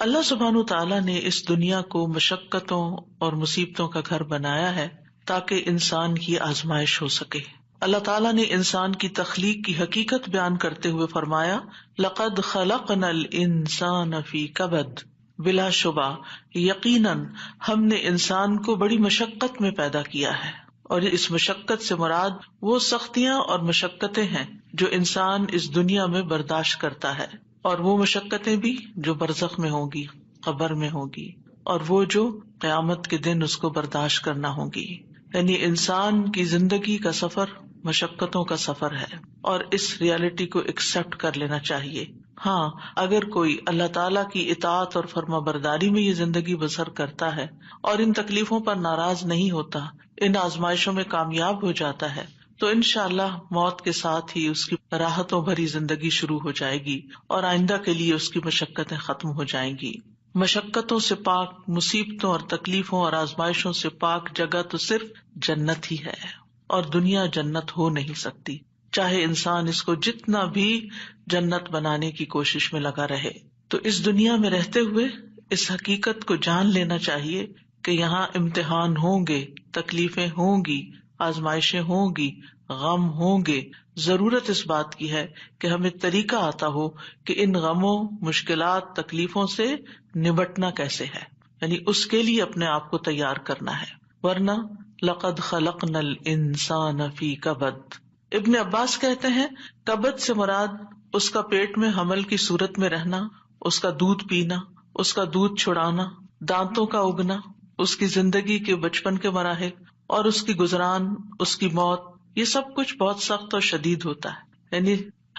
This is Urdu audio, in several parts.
اللہ سبحانہ تعالیٰ نے اس دنیا کو مشقتوں اور مصیبتوں کا گھر بنایا ہے تاکہ انسان کی آزمائش ہو سکے۔ اللہ تعالیٰ نے انسان کی تخلیق کی حقیقت بیان کرتے ہوئے فرمایا، لقد خلقنا الانسان فی کبد، بلا شبہ یقیناً ہم نے انسان کو بڑی مشقت میں پیدا کیا ہے، اور اس مشقت سے مراد وہ سختیاں اور مشقتیں ہیں جو انسان اس دنیا میں برداشت کرتا ہے، اور وہ مشقتیں بھی جو برزخ میں ہوں گی، قبر میں ہوں گی، اور وہ جو قیامت کے دن اس کو برداشت کرنا ہوں گی۔ یعنی انسان کی زندگی کا سفر مشقتوں کا سفر ہے، اور اس ریالٹی کو ایکسپٹ کر لینا چاہیے۔ ہاں، اگر کوئی اللہ تعالیٰ کی اطاعت اور فرما برداری میں یہ زندگی بسر کرتا ہے اور ان تکلیفوں پر ناراض نہیں ہوتا، ان آزمائشوں میں کامیاب ہو جاتا ہے، تو انشاءاللہ موت کے ساتھ ہی اس کی راحتوں بھری زندگی شروع ہو جائے گی اور آئندہ کے لیے اس کی مشقتیں ختم ہو جائیں گی۔ مشقتوں سے پاک، مصیبتوں اور تکلیفوں اور آزمائشوں سے پاک جگہ تو صرف جنت ہی ہے، اور دنیا جنت ہو نہیں سکتی، چاہے انسان اس کو جتنا بھی جنت بنانے کی کوشش میں لگا رہے۔ تو اس دنیا میں رہتے ہوئے اس حقیقت کو جان لینا چاہیے کہ یہاں امتحان ہوں گے، تکلیفیں ہوں گی، آزمائشیں ہوں گی، غم ہوں گے۔ ضرورت اس بات کی ہے کہ ہمیں طریقہ آتا ہو کہ ان غموں، مشکلات، تکلیفوں سے نبٹنا کیسے ہے، یعنی اس کے لیے اپنے آپ کو تیار کرنا ہے، ورنہ لقد خلقنا الانسان فی کبد۔ ابن عباس کہتے ہیں کبد سے مراد اس کا پیٹ میں حمل کی صورت میں رہنا، اس کا دودھ پینا، اس کا دودھ چھڑانا، دانتوں کا اگنا، اس کی زندگی کے بچپن کے مراحل اور اس کی گزران، اس کی موت، یہ سب کچھ بہت سخت اور شدید ہوتا ہے۔ یعنی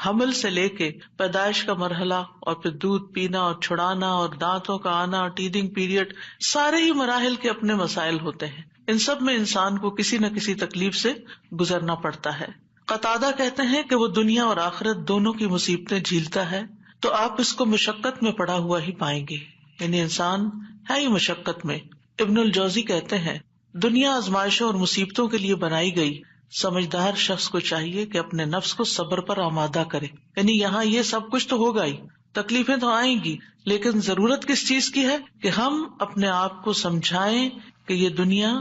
حمل سے لے کے پیدائش کا مرحلہ اور پھر دودھ پینا اور چھڑانا اور دانتوں کا آنا اور ٹیدنگ پیریڈ، سارے ہی مراحل کے اپنے مسائل ہوتے ہیں۔ ان سب میں انسان کو کسی نہ کسی تکلیف سے گزرنا پڑتا ہے۔ قتادہ کہتے ہیں کہ وہ دنیا اور آخرت دونوں کی مصیبتیں جھیلتا ہے تو آپ اس کو مشقت میں پڑا ہوا ہی پائیں گے، یعنی انسان ہے ہی مشقت میں۔ ابن الجوزی کہتے ہیں دنیا آزمائشوں اور مصیبتوں کے لیے بنائی گئی، سمجھدار شخص کو چاہیے کہ اپنے نفس کو صبر پر آمادہ کرے۔ یعنی یہاں یہ سب کچھ تو ہوگا ہی، تکلیفیں تو آئیں گی، لیکن ضرورت کس چیز کی ہے کہ ہم اپنے آپ کو سمجھائیں کہ یہ دنیا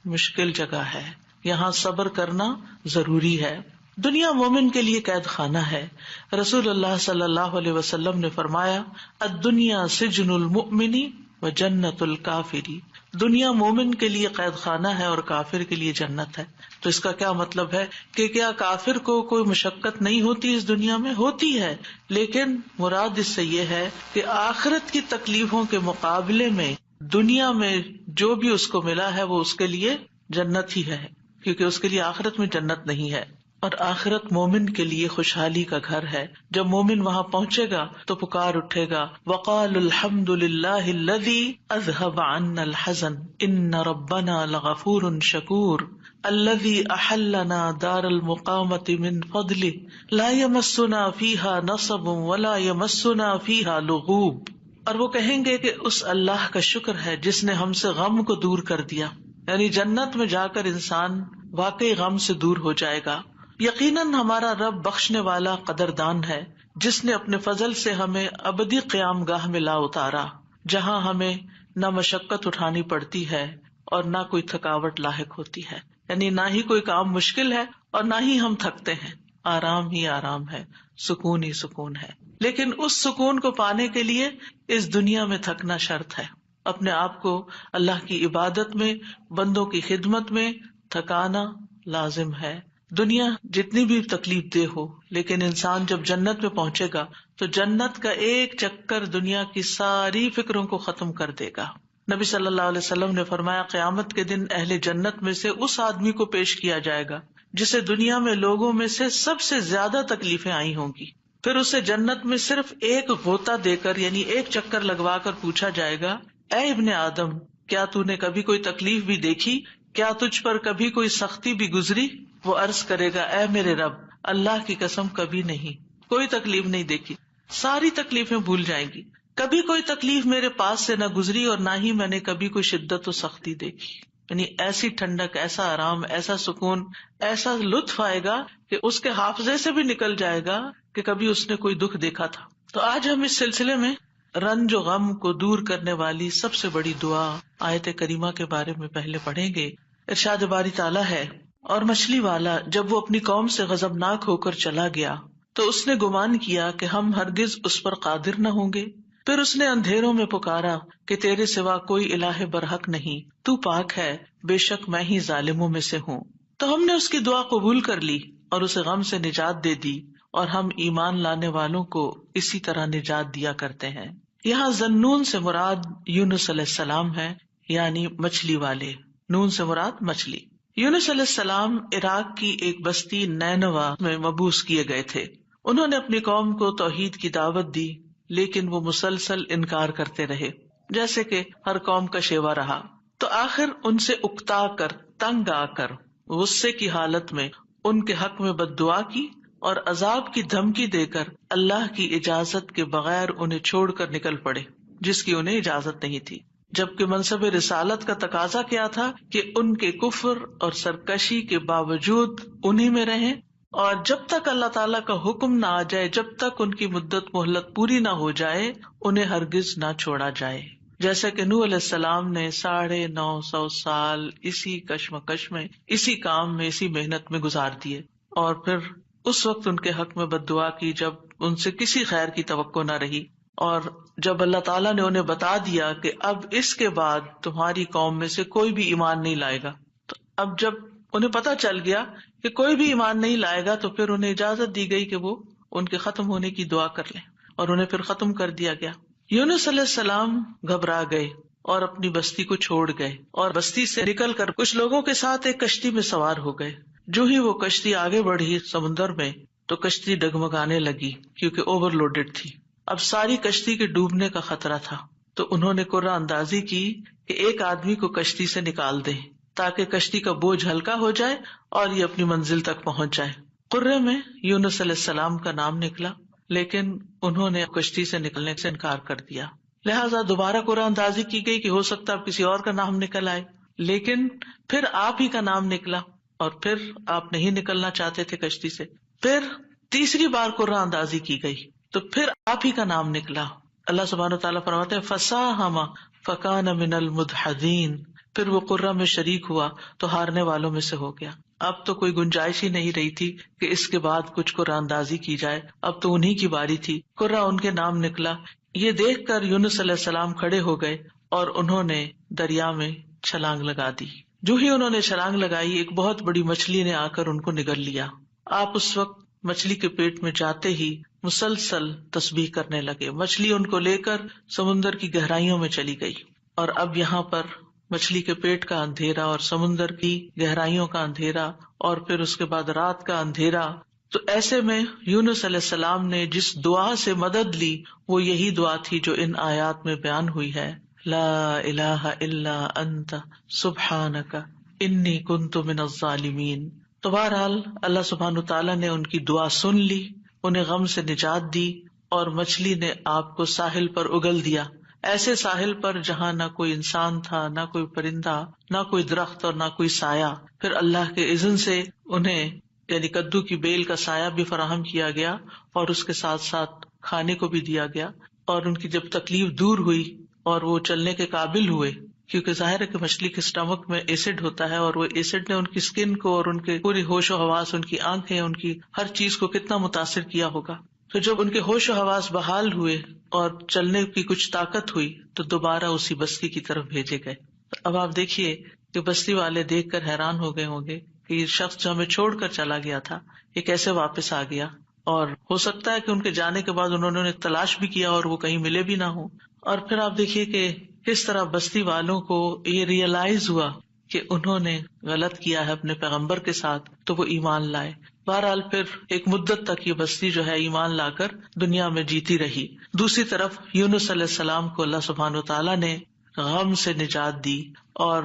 مشکل جگہ ہے، یہاں صبر کرنا ضروری ہے۔ دنیا مومن کے لیے قید خانہ ہے۔ رسول اللہ صلی اللہ علیہ وسلم نے فرمایا، الدنیا سجن المؤمن و جنت الکافری، دنیا مومن کے لیے قید خانہ ہے اور کافر کے لیے جنت ہے۔ تو اس کا کیا مطلب ہے کہ کیا کافر کو کوئی مشقت نہیں ہوتی اس دنیا میں؟ ہوتی ہے، لیکن مراد اس سے یہ ہے کہ آخرت کی تکلیفوں کے مقابلے میں دنیا میں جو بھی اس کو ملا ہے وہ اس کے لیے جنت ہی ہے، کیونکہ اس کے لیے آخرت میں جنت نہیں ہے۔ اور آخرت مومن کے لیے خوشحالی کا گھر ہے۔ جب مومن وہاں پہنچے گا تو پکار اٹھے گا، وقال الحمد للہ الذی اذهب عنا الحزن ان ربنا لغفور شکور الذی احلنا دار المقامۃ من فضلہ لا یمسنا فیہا نصب ولا یمسنا فیہا لغوب۔ اور وہ کہیں گے کہ اس اللہ کا شکر ہے جس نے ہم سے غم کو دور کر دیا، یعنی جنت میں جا کر انسان واقعی غم سے دور ہو جائے گا۔ یقیناً ہمارا رب بخشنے والا قدردان ہے، جس نے اپنے فضل سے ہمیں ابدی قیام گاہ میں لا اتارا، جہاں ہمیں نہ مشقت اٹھانی پڑتی ہے اور نہ کوئی تھکاوٹ لاحق ہوتی ہے، یعنی نہ ہی کوئی کام مشکل ہے اور نہ ہی ہم تھکتے ہیں، آرام ہی آرام ہے، سکون ہی سکون ہے۔ لیکن اس سکون کو پانے کے لیے اس دنیا میں تھکنا شرط ہے، اپنے آپ کو اللہ کی عبادت میں، بندوں کی خدمت میں تھکانا لازم ہے۔ دنیا جتنی بھی تکلیف دہ ہو، لیکن انسان جب جنت میں پہنچے گا تو جنت کا ایک چکر دنیا کی ساری فکروں کو ختم کر دے گا۔ نبی صلی اللہ علیہ وسلم نے فرمایا قیامت کے دن اہل جنت میں سے اس آدمی کو پیش کیا جائے گا جسے دنیا میں لوگوں میں سے سب سے زیادہ تکلیفیں آئی ہوں گی، پھر اسے جنت میں صرف ایک غوطہ دے کر، یعنی ایک چکر لگوا کر پوچھا جائے گا، اے ابن آدم، کیا تو نے کبھی کوئی تکلیف بھی دیکھی؟ کیا تجھ پر کبھی کوئی سختی بھی گزری؟ وہ عرض کرے گا، اے میرے رب، اللہ کی قسم کبھی نہیں، کوئی تکلیف نہیں دیکھی۔ ساری تکلیفیں بھول جائیں گی، کبھی کوئی تکلیف میرے پاس سے نہ گزری اور نہ ہی میں نے کبھی کوئی شدت و سختی دیکھی۔ یعنی ایسی ٹھنڈک، ایسا آرام، ایسا سکون، ایسا لطف آئے گا کہ اس کے حافظے سے بھی نکل جائے گا کہ کبھی اس نے کوئی دکھ دیکھا تھا۔ تو آج ہم اس سلسلے میں رنج و غم کو دور کرنے والی سب سے بڑی دعا آیت کریمہ کے بارے میں پہلے پڑھیں گے. ارشاد باری تعالیٰ ہے، اور مچھلی والا جب وہ اپنی قوم سے غضبناک ہو کر چلا گیا تو اس نے گمان کیا کہ ہم ہرگز اس پر قادر نہ ہوں گے. پھر اس نے اندھیروں میں پکارا کہ تیرے سوا کوئی الہ برحق نہیں، تو پاک ہے، بے شک میں ہی ظالموں میں سے ہوں. تو ہم نے اس کی دعا قبول کر لی اور اسے غم سے نجات دے دی، اور ہم ایمان لانے والوں کو اسی طرح نجات دیا کرتے ہیں. یہاں ذنون سے مراد یونس علیہ السلام ہے، یعنی مچھلی والے. نون سے مراد مچھلی. یونس علیہ السلام عراق کی ایک بستی نینوا میں مبعوث کیے گئے تھے. انہوں نے اپنی قوم کو توحید کی دعوت دی، لیکن وہ مسلسل انکار کرتے رہے، جیسے کہ ہر قوم کا شیوا رہا. تو آخر ان سے اکتا کر، تنگ آ کر، غصے کی حالت میں ان کے حق میں بد دعا کی اور عذاب کی دھمکی دے کر اللہ کی اجازت کے بغیر انہیں چھوڑ کر نکل پڑے، جس کی انہیں اجازت نہیں تھی. جبکہ منصب رسالت کا تقاضا کیا تھا کہ ان کے کفر اور سرکشی کے باوجود انہی میں رہیں، اور جب تک اللہ تعالیٰ کا حکم نہ آ جائے، جب تک ان کی مدت مہلت پوری نہ ہو جائے، انہیں ہرگز نہ چھوڑا جائے. جیسا کہ نوح علیہ السلام نے 950 سال اسی کشمکش میں، اسی کام میں، اسی محنت میں گزار دیے، اور پھر اس وقت ان کے حق میں بد دعا کی جب ان سے کسی خیر کی توقع نہ رہی. اور جب اللہ تعالیٰ نے انہیں بتا دیا کہ اب اس کے بعد تمہاری قوم میں سے کوئی بھی ایمان نہیں لائے گا، تو اب جب انہیں پتہ چل گیا کہ کوئی بھی ایمان نہیں لائے گا، تو پھر انہیں اجازت دی گئی کہ وہ ان کے ختم ہونے کی دعا کر لیں، اور انہیں پھر ختم کر دیا گیا. یونس علیہ السلام گھبرا گئے اور اپنی بستی کو چھوڑ گئے، اور بستی سے نکل کر کچھ لوگوں کے ساتھ ایک کشتی میں سوار ہو گئے. جو ہی وہ کشتی آگے بڑھی سمندر میں، تو کشتی ڈگمگانے لگی کیونکہ اوور لوڈڈ تھی. اب ساری کشتی کے ڈوبنے کا خطرہ تھا، تو انہوں نے قرعہ اندازی کی کہ ایک آدمی کو کشتی سے نکال دیں تاکہ کشتی کا بوجھ ہلکا ہو جائے اور یہ اپنی منزل تک پہنچ جائے. قرعے میں یونس علیہ السلام کا نام نکلا، لیکن انہوں نے کشتی سے نکلنے سے انکار کر دیا. لہٰذا دوبارہ قرعہ اندازی کی گئی کہ ہو سکتا ہے اب کسی اور کا نام نکل آئے، لیکن پھر آپ ہی کا نام نکلا، اور پھر آپ نہیں نکلنا چاہتے تھے کشتی سے. پھر تیسری بار قرعہ اندازی کی گئی تو پھر آپ ہی کا نام نکلا. اللہ سبحانہ وتعالیٰ فرماتے ہیں فَسَاهَمَ فَكَانَ مِنَ الْمُدْحَضِينَ، پھر وہ قرعہ میں شریک ہوا تو ہارنے والوں میں سے ہو گیا. اب تو کوئی گنجائش ہی نہیں رہی تھی کہ اس کے بعد کچھ قرعہ اندازی کی جائے، اب تو انہی کی باری تھی. قرعہ ان کے نام نکلا. یہ دیکھ کر یونس علیہ السلام کھڑے ہو گئے اور انہوں نے دریا میں چھلانگ لگا دی. جو ہی انہوں نے چھلانگ لگائی، ایک بہت بڑی مچھلی نے آ کر ان کو نگل لیا. آپ اس وقت مچھلی کے پیٹ میں جاتے ہی مسلسل تسبیح کرنے لگے. مچھلی ان کو لے کر سمندر کی گہرائیوں میں چلی گئی، اور اب یہاں پر مچھلی کے پیٹ کا اندھیرا اور سمندر کی گہرائیوں کا اندھیرا اور پھر اس کے بعد رات کا اندھیرا. تو ایسے میں یونس علیہ السلام نے جس دعا سے مدد لی وہ یہی دعا تھی جو ان آیات میں بیان ہوئی ہے، لا الہ الا انت سبحانک انی کنت من الظالمین. تو بہرحال اللہ سبحانہ تعالیٰ نے ان کی دعا سن لی، انہیں غم سے نجات دی، اور مچھلی نے آپ کو ساحل پر اگل دیا، ایسے ساحل پر جہاں نہ کوئی انسان تھا، نہ کوئی پرندہ، نہ کوئی درخت اور نہ کوئی سایہ. پھر اللہ کے اذن سے انہیں یعنی کدو کی بیل کا سایہ بھی فراہم کیا گیا اور اس کے ساتھ ساتھ کھانے کو بھی دیا گیا. اور ان کی جب تکلیف دور ہوئی اور وہ چلنے کے قابل ہوئے، کیونکہ ظاہر ہے کہ مچھلی کے اسٹمک میں ایسڈ ہوتا ہے، اور وہ ایسڈ نے ان کی اسکن کو اور ان کے پوری ہوش و حواس، ان کی آنکھیں، ان کی ہر چیز کو کتنا متاثر کیا ہوگا. تو جب ان کے ہوش و حواس بحال ہوئے اور چلنے کی کچھ طاقت ہوئی تو دوبارہ اسی بستی کی طرف بھیجے گئے. اب آپ دیکھیے کہ بستی والے دیکھ کر حیران ہو گئے ہوں گے کہ یہ شخص جو ہمیں چھوڑ کر چلا گیا تھا یہ کیسے واپس آ گیا، اور ہو سکتا ہے کہ ان کے جانے کے بعد انہوں نے تلاش بھی کیا اور وہ کہیں ملے بھی نہ ہوں. اور پھر آپ دیکھیے کہ کس طرح بستی والوں کو یہ ریئلائز ہوا کہ انہوں نے غلط کیا ہے اپنے پیغمبر کے ساتھ، تو وہ ایمان لائے. بہرحال پھر ایک مدت تک یہ بستی جو ہے ایمان لا کر دنیا میں جیتی رہی. دوسری طرف یونس علیہ السلام کو اللہ سبحانہ وتعالیٰ نے غم سے نجات دی، اور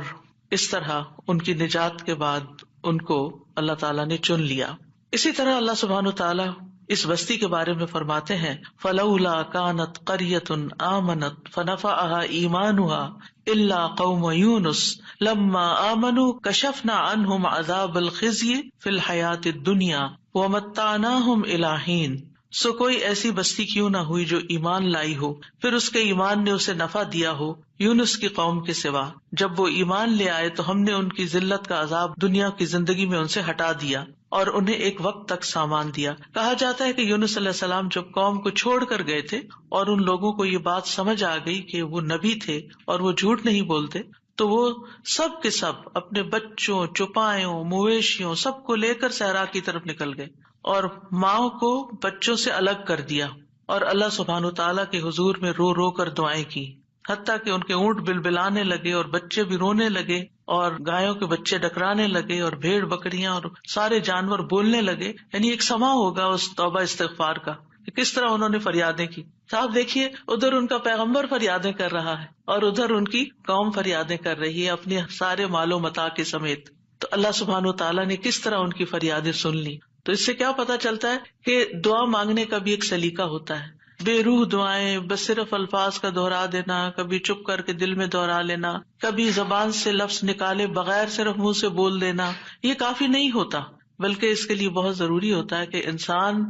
اس طرح ان کی نجات کے بعد ان کو اللہ تعالیٰ نے چن لیا. اسی طرح اللہ سبحانہ وتعالیٰ اس بستی کے بارے میں فرماتے ہیں فَلَوْلَا كَانَتْ قَرْيَةٌ آمَنَتْ فَنَفَعَهَا إِيمَانُهَا إِلَّا قَوْمَ يُونُسَ لَمَّا آمَنُوا كَشَفْنَا عَنْهُمْ عَذَابَ الْخِزْيِ فِي الْحَيَاةِ الدُّنْيَا وَمَتَّعْنَاهُمْ إِلَىٰ حِينٍ سو کوئی ایسی بستی کیوں نہ ہوئی جو ایمان لائی ہو، پھر اس کے ایمان نے اسے نفع دیا ہو یونس کی قوم کے سوا۔ جب وہ ایمان لے آئے تو ہم نے ان کی ذلت کا عذاب دنیا کی زندگی میں ان سے ہٹا دیا اور انہیں ایک وقت تک سامان دیا۔ کہا جاتا ہے کہ یونس علیہ السلام جب قوم کو چھوڑ کر گئے تھے اور ان لوگوں کو یہ بات سمجھ آ گئی کہ وہ نبی تھے اور وہ جھوٹ نہیں بولتے، تو وہ سب کے سب اپنے بچوں، چوپایوں، مویشیوں سب کو لے کر صحرا کی طرف نکل گئے اور ماں کو بچوں سے الگ کر دیا، اور اللہ سبحانہ تعالیٰ کے حضور میں رو رو کر دعائیں کی، حتیٰ کہ ان کے اونٹ بلبلانے لگے اور بچے بھی رونے لگے اور گایوں کے بچے ڈکرانے لگے اور بھیڑ بکریاں اور سارے جانور بولنے لگے۔ یعنی ایک سما ہوگا اس توبہ استغفار کا کہ کس طرح انہوں نے فریادیں کی۔ تو آپ دیکھیے ادھر ان کا پیغمبر فریادیں کر رہا ہے اور ادھر ان کی قوم فریادیں کر رہی ہے اپنے سارے مال و متاع کے سمیت۔ تو اللہ سبحانہ تعالیٰ نے کس طرح ان کی فریادیں سن لی۔ تو اس سے کیا پتا چلتا ہے کہ دعا مانگنے کا بھی ایک سلیقہ ہوتا ہے۔ بے روح دعائیں، بس صرف الفاظ کا دہرا دینا، کبھی چپ کر کے دل میں دہرا لینا، کبھی زبان سے لفظ نکالے بغیر صرف منہ سے بول دینا، یہ کافی نہیں ہوتا، بلکہ اس کے لیے بہت ضروری ہوتا ہے کہ انسان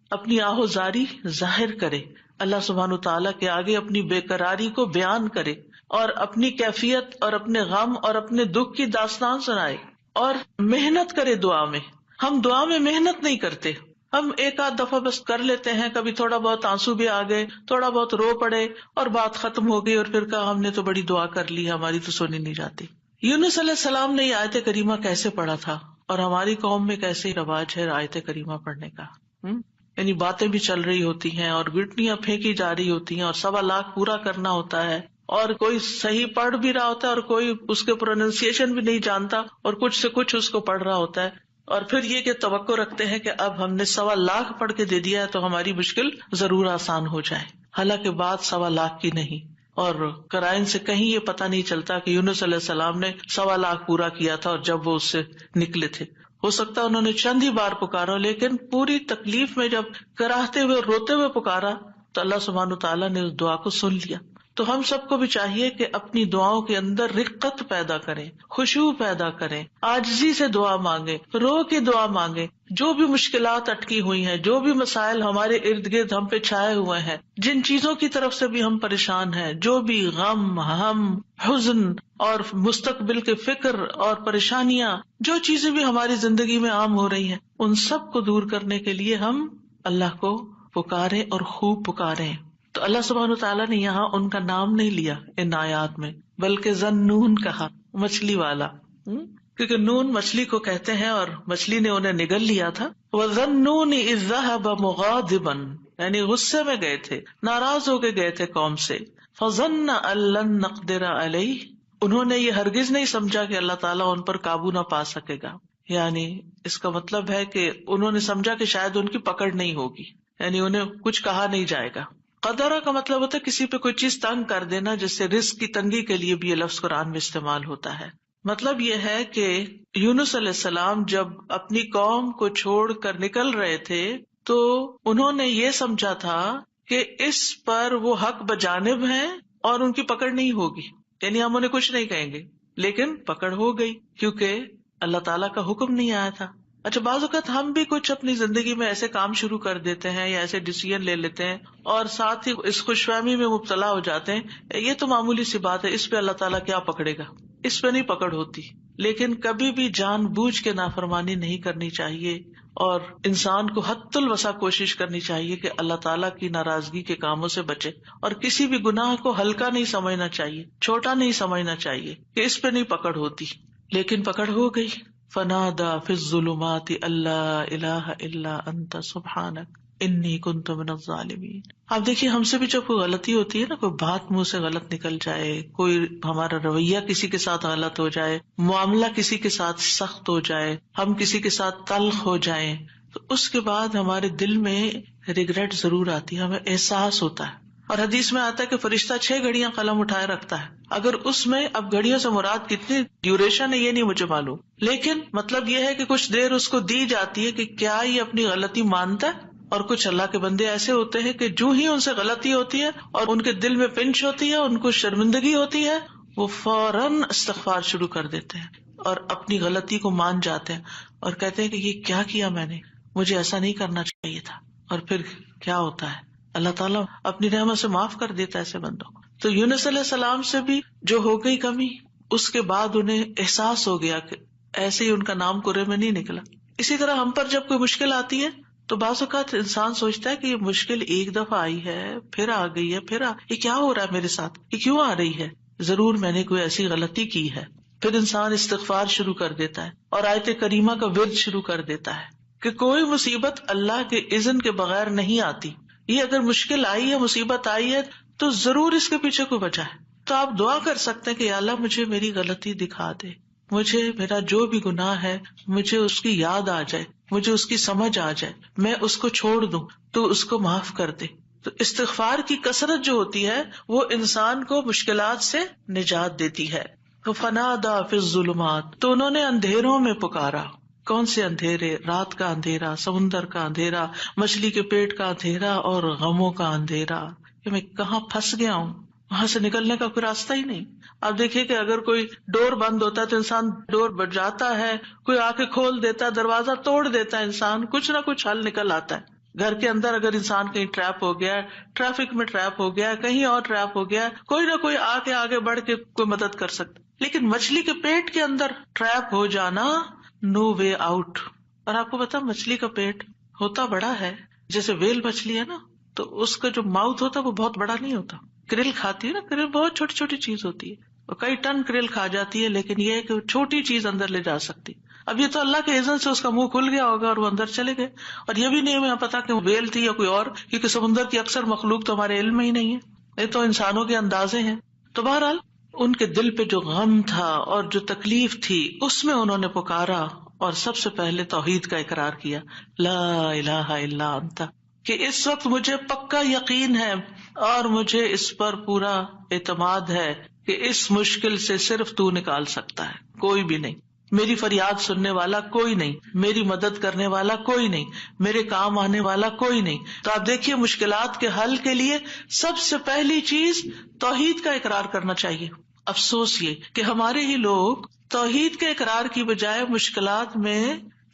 اپنی آہوزاری ظاہر کرے، اللہ سبحانہ تعالیٰ کے آگے اپنی بے قراری کو بیان کرے اور اپنی کیفیت اور اپنے غم اور اپنے دکھ کی داستان سنائے اور محنت کرے دعا میں۔ ہم دعا میں محنت نہیں کرتے، ہم ایک آدھ دفعہ بس کر لیتے ہیں، کبھی تھوڑا بہت آنسو بھی آ گئے، تھوڑا بہت رو پڑے اور بات ختم ہو گئی اور پھر کہا ہم نے تو بڑی دعا کر لی، ہماری تو سونی نہیں جاتی۔ یونس علیہ السلام نے یہ آیت کریمہ کیسے پڑھا تھا اور ہماری قوم میں کیسے رواج ہے آیت کریمہ پڑھنے کا؟ یعنی باتیں بھی چل رہی ہوتی ہیں اور گٹنیاں پھینکی جا رہی ہوتی ہیں اور 1.25 لاکھ پورا کرنا ہوتا ہے اور کوئی صحیح پڑھ بھی رہا ہوتا ہے اور کوئی اس کے پروننسیشن بھی نہیں جانتا اور کچھ سے کچھ اس کو پڑھ رہا ہوتا ہے، اور پھر یہ کہ توقع رکھتے ہیں کہ اب ہم نے 1.25 لاکھ پڑھ کے دے دیا ہے تو ہماری مشکل ضرور آسان ہو جائے، حالانکہ بات 1.25 لاکھ کی نہیں۔ اور قرائن سے کہیں یہ پتہ نہیں چلتا کہ یونس علیہ السلام نے 1.25 لاکھ پورا کیا تھا اور جب وہ اس سے نکلے تھے، ہو سکتا ہے انہوں نے چند ہی بار پکارا، لیکن پوری تکلیف میں جب کراہتے ہوئے روتے ہوئے پکارا تو اللہ سبحانہ تعالیٰ نے اس دعا کو سن لیا۔ تو ہم سب کو بھی چاہیے کہ اپنی دعاؤں کے اندر رقت پیدا کریں، خشوع پیدا کریں، عاجزی سے دعا مانگیں، رو کے دعا مانگیں۔ جو بھی مشکلات اٹکی ہوئی ہیں، جو بھی مسائل ہمارے ارد گرد ہم پہ چھائے ہوئے ہیں، جن چیزوں کی طرف سے بھی ہم پریشان ہیں، جو بھی غم، ہم، حزن اور مستقبل کے فکر اور پریشانیاں، جو چیزیں بھی ہماری زندگی میں عام ہو رہی ہیں، ان سب کو دور کرنے کے لیے ہم اللہ کو پکاریں اور خوب پکاریں۔ تو اللہ سبحانہ تعالیٰ نے یہاں ان کا نام نہیں لیا ان آیات میں، بلکہ ذنون کہا، مچھلی والا، کیونکہ نون مچھلی کو کہتے ہیں اور مچھلی نے انہیں نگل لیا تھا۔ وَذَنُّونِ إِذْ ذَهَبَ مُغَاضِبًا، یعنی غصے میں گئے تھے، ناراض ہو کے گئے تھے قوم سے۔ فَظَنَّ أَن لَّن نَّقْدِرَ عَلَيْهِ، انہوں نے یہ ہرگز نہیں سمجھا کہ اللہ تعالیٰ ان پر قابو نہ پا سکے گا، یعنی اس کا مطلب ہے کہ انہوں نے سمجھا کہ شاید ان کی پکڑ نہیں ہوگی، یعنی انہیں کچھ کہا نہیں جائے گا۔ قدرہ کا مطلب ہوتا ہے کسی پہ کوئی چیز تنگ کر دینا، جس سے رزق کی تنگی کے لیے بھی یہ لفظ قرآن میں استعمال ہوتا ہے۔ مطلب یہ ہے کہ یونس علیہ السلام جب اپنی قوم کو چھوڑ کر نکل رہے تھے تو انہوں نے یہ سمجھا تھا کہ اس پر وہ حق بجانب ہیں اور ان کی پکڑ نہیں ہوگی، یعنی ہم انہیں کچھ نہیں کہیں گے، لیکن پکڑ ہو گئی کیونکہ اللہ تعالیٰ کا حکم نہیں آیا تھا۔ اچھا، بعض اوقات ہم بھی کچھ اپنی زندگی میں ایسے کام شروع کر دیتے ہیں یا ایسے ڈیسیژن لے لیتے ہیں اور ساتھ ہی اس خوش فہمی میں مبتلا ہو جاتے ہیں، یہ تو معمولی سی بات ہے، اس پہ اللہ تعالیٰ کیا پکڑے گا، اس پہ نہیں پکڑ ہوتی۔ لیکن کبھی بھی جان بوجھ کے نافرمانی نہیں کرنی چاہیے اور انسان کو حد الوسع کوشش کرنی چاہیے کہ اللہ تعالیٰ کی ناراضگی کے کاموں سے بچے، اور کسی بھی گناہ کو ہلکا نہیں سمجھنا چاہیے، چھوٹا نہیں سمجھنا چاہیے کہ اس پہ نہیں پکڑ ہوتی، لیکن پکڑ ہو گئی۔ فنادى في الظلمات ألا إله إلا أنت سبحانك إني كنت من الظالمين۔ اب دیکھیے ہم سے بھی جب کوئی غلطی ہوتی ہے نا، کوئی بات منہ سے غلط نکل جائے، کوئی ہمارا رویہ کسی کے ساتھ غلط ہو جائے، معاملہ کسی کے ساتھ سخت ہو جائے، ہم کسی کے ساتھ تلخ ہو جائیں، تو اس کے بعد ہمارے دل میں ریگریٹ ضرور آتی ہے، ہمیں احساس ہوتا ہے، اور حدیث میں آتا ہے کہ فرشتہ 6 گھڑیاں قلم اٹھائے رکھتا ہے۔ اگر اس میں، اب گھڑیوں سے مراد کتنی ڈیوریشن ہے یہ نہیں مجھے معلوم، لیکن مطلب یہ ہے کہ کچھ دیر اس کو دی جاتی ہے کہ کیا یہ اپنی غلطی مانتا ہے۔ اور کچھ اللہ کے بندے ایسے ہوتے ہیں کہ جو ہی ان سے غلطی ہوتی ہے اور ان کے دل میں پنچ ہوتی ہے، ان کو شرمندگی ہوتی ہے، وہ فوراً استغفار شروع کر دیتے ہیں اور اپنی غلطی کو مان جاتے ہیں اور کہتے ہیں کہ یہ کیا کیا میں نے، مجھے ایسا نہیں کرنا چاہیے تھا۔ اور پھر کیا ہوتا ہے، اللہ تعالیٰ اپنی رحمت سے معاف کر دیتا ہے ایسے بندوں کو. تو یونس علیہ السلام سے بھی جو ہو گئی کمی، اس کے بعد انہیں احساس ہو گیا کہ ایسے ہی ان کا نام کرے میں نہیں نکلا. اسی طرح ہم پر جب کوئی مشکل آتی ہے تو بعض اوقات انسان سوچتا ہے کہ یہ مشکل ایک دفعہ آئی ہے، پھر آ گئی ہے، یہ کیا ہو رہا ہے میرے ساتھ، یہ کیوں آ رہی ہے، ضرور میں نے کوئی ایسی غلطی کی ہے. پھر انسان استغفار شروع کر دیتا ہے اور آیت کریمہ کا ورد شروع کر دیتا ہے کہ کوئی مصیبت اللہ کے اذن کے بغیر نہیں آتی. یہ اگر مشکل آئی ہے، مصیبت آئی ہے، تو ضرور اس کے پیچھے کوئی وجہ ہے. تو آپ دعا کر سکتے ہیں کہ یا اللہ مجھے میری غلطی دکھا دے، مجھے میرا جو بھی گناہ ہے مجھے اس کی یاد آ جائے، مجھے اس کی سمجھ آ جائے، میں اس کو چھوڑ دوں، تو اس کو معاف کر دے. تو استغفار کی کثرت جو ہوتی ہے وہ انسان کو مشکلات سے نجات دیتی ہے. فنادیٰ فی الظلمات، تو انہوں نے اندھیروں میں پکارا. کون سے اندھیرے؟ رات کا اندھیرا، سمندر کا اندھیرا، مچھلی کے پیٹ کا اندھیرا اور غموں کا اندھیرا کہ میں کہاں پھنس گیا ہوں، وہاں سے نکلنے کا کوئی راستہ ہی نہیں. آپ دیکھیے کہ اگر کوئی ڈور بند ہوتا ہے تو انسان ڈور بجاتا ہے، کوئی آ کے کھول دیتا ہے، دروازہ توڑ دیتا ہے، انسان کچھ نہ کچھ حل نکل آتا ہے. گھر کے اندر اگر انسان کہیں ٹریپ ہو گیا، ٹریفک میں ٹریپ ہو گیا، کہیں اور ٹریپ ہو گیا، کوئی نہ کوئی آ کے آگے بڑھ کے کوئی مدد کر سکتا. لیکن مچھلی کے پیٹ کے اندر ٹریپ ہو جانا، نو وے آؤٹ. اور آپ کو پتا مچھلی کا پیٹ ہوتا بڑا ہے، جیسے ویل مچھلی ہے نا، تو اس کا جو ماؤتھ ہوتا ہے وہ بہت بڑا نہیں ہوتا. کرل کھاتی ہے نا، کرل بہت چھوٹی چھوٹی چیز ہوتی ہے، اور کئی ٹن کرل کھا جاتی ہے، لیکن یہ ہے کہ چھوٹی چیز اندر لے جا سکتی. اب یہ تو اللہ کے اذن سے اس کا منہ کھل گیا ہوگا اور وہ اندر چلے گئے، اور یہ بھی نہیں ہمیں پتا کہ وہ ویل تھی یا کوئی اور، کیونکہ سمندر کی اکثر مخلوق تو ہمارے علم میں ہی نہیں ہے، یہ تو انسانوں کے اندازے ہیں. تو بہرحال ان کے دل پہ جو غم تھا اور جو تکلیف تھی اس میں انہوں نے پکارا اور سب سے پہلے توحید کا اقرار کیا، لا الہ الا انت، کہ اس وقت مجھے پکا یقین ہے اور مجھے اس پر پورا اعتماد ہے کہ اس مشکل سے صرف تو نکال سکتا ہے، کوئی بھی نہیں. میری فریاد سننے والا کوئی نہیں، میری مدد کرنے والا کوئی نہیں، میرے کام آنے والا کوئی نہیں. تو آپ دیکھیے مشکلات کے حل کے لیے سب سے پہلی چیز توحید کا اقرار کرنا چاہیے. افسوس یہ کہ ہمارے ہی لوگ توحید کے اقرار کی بجائے مشکلات میں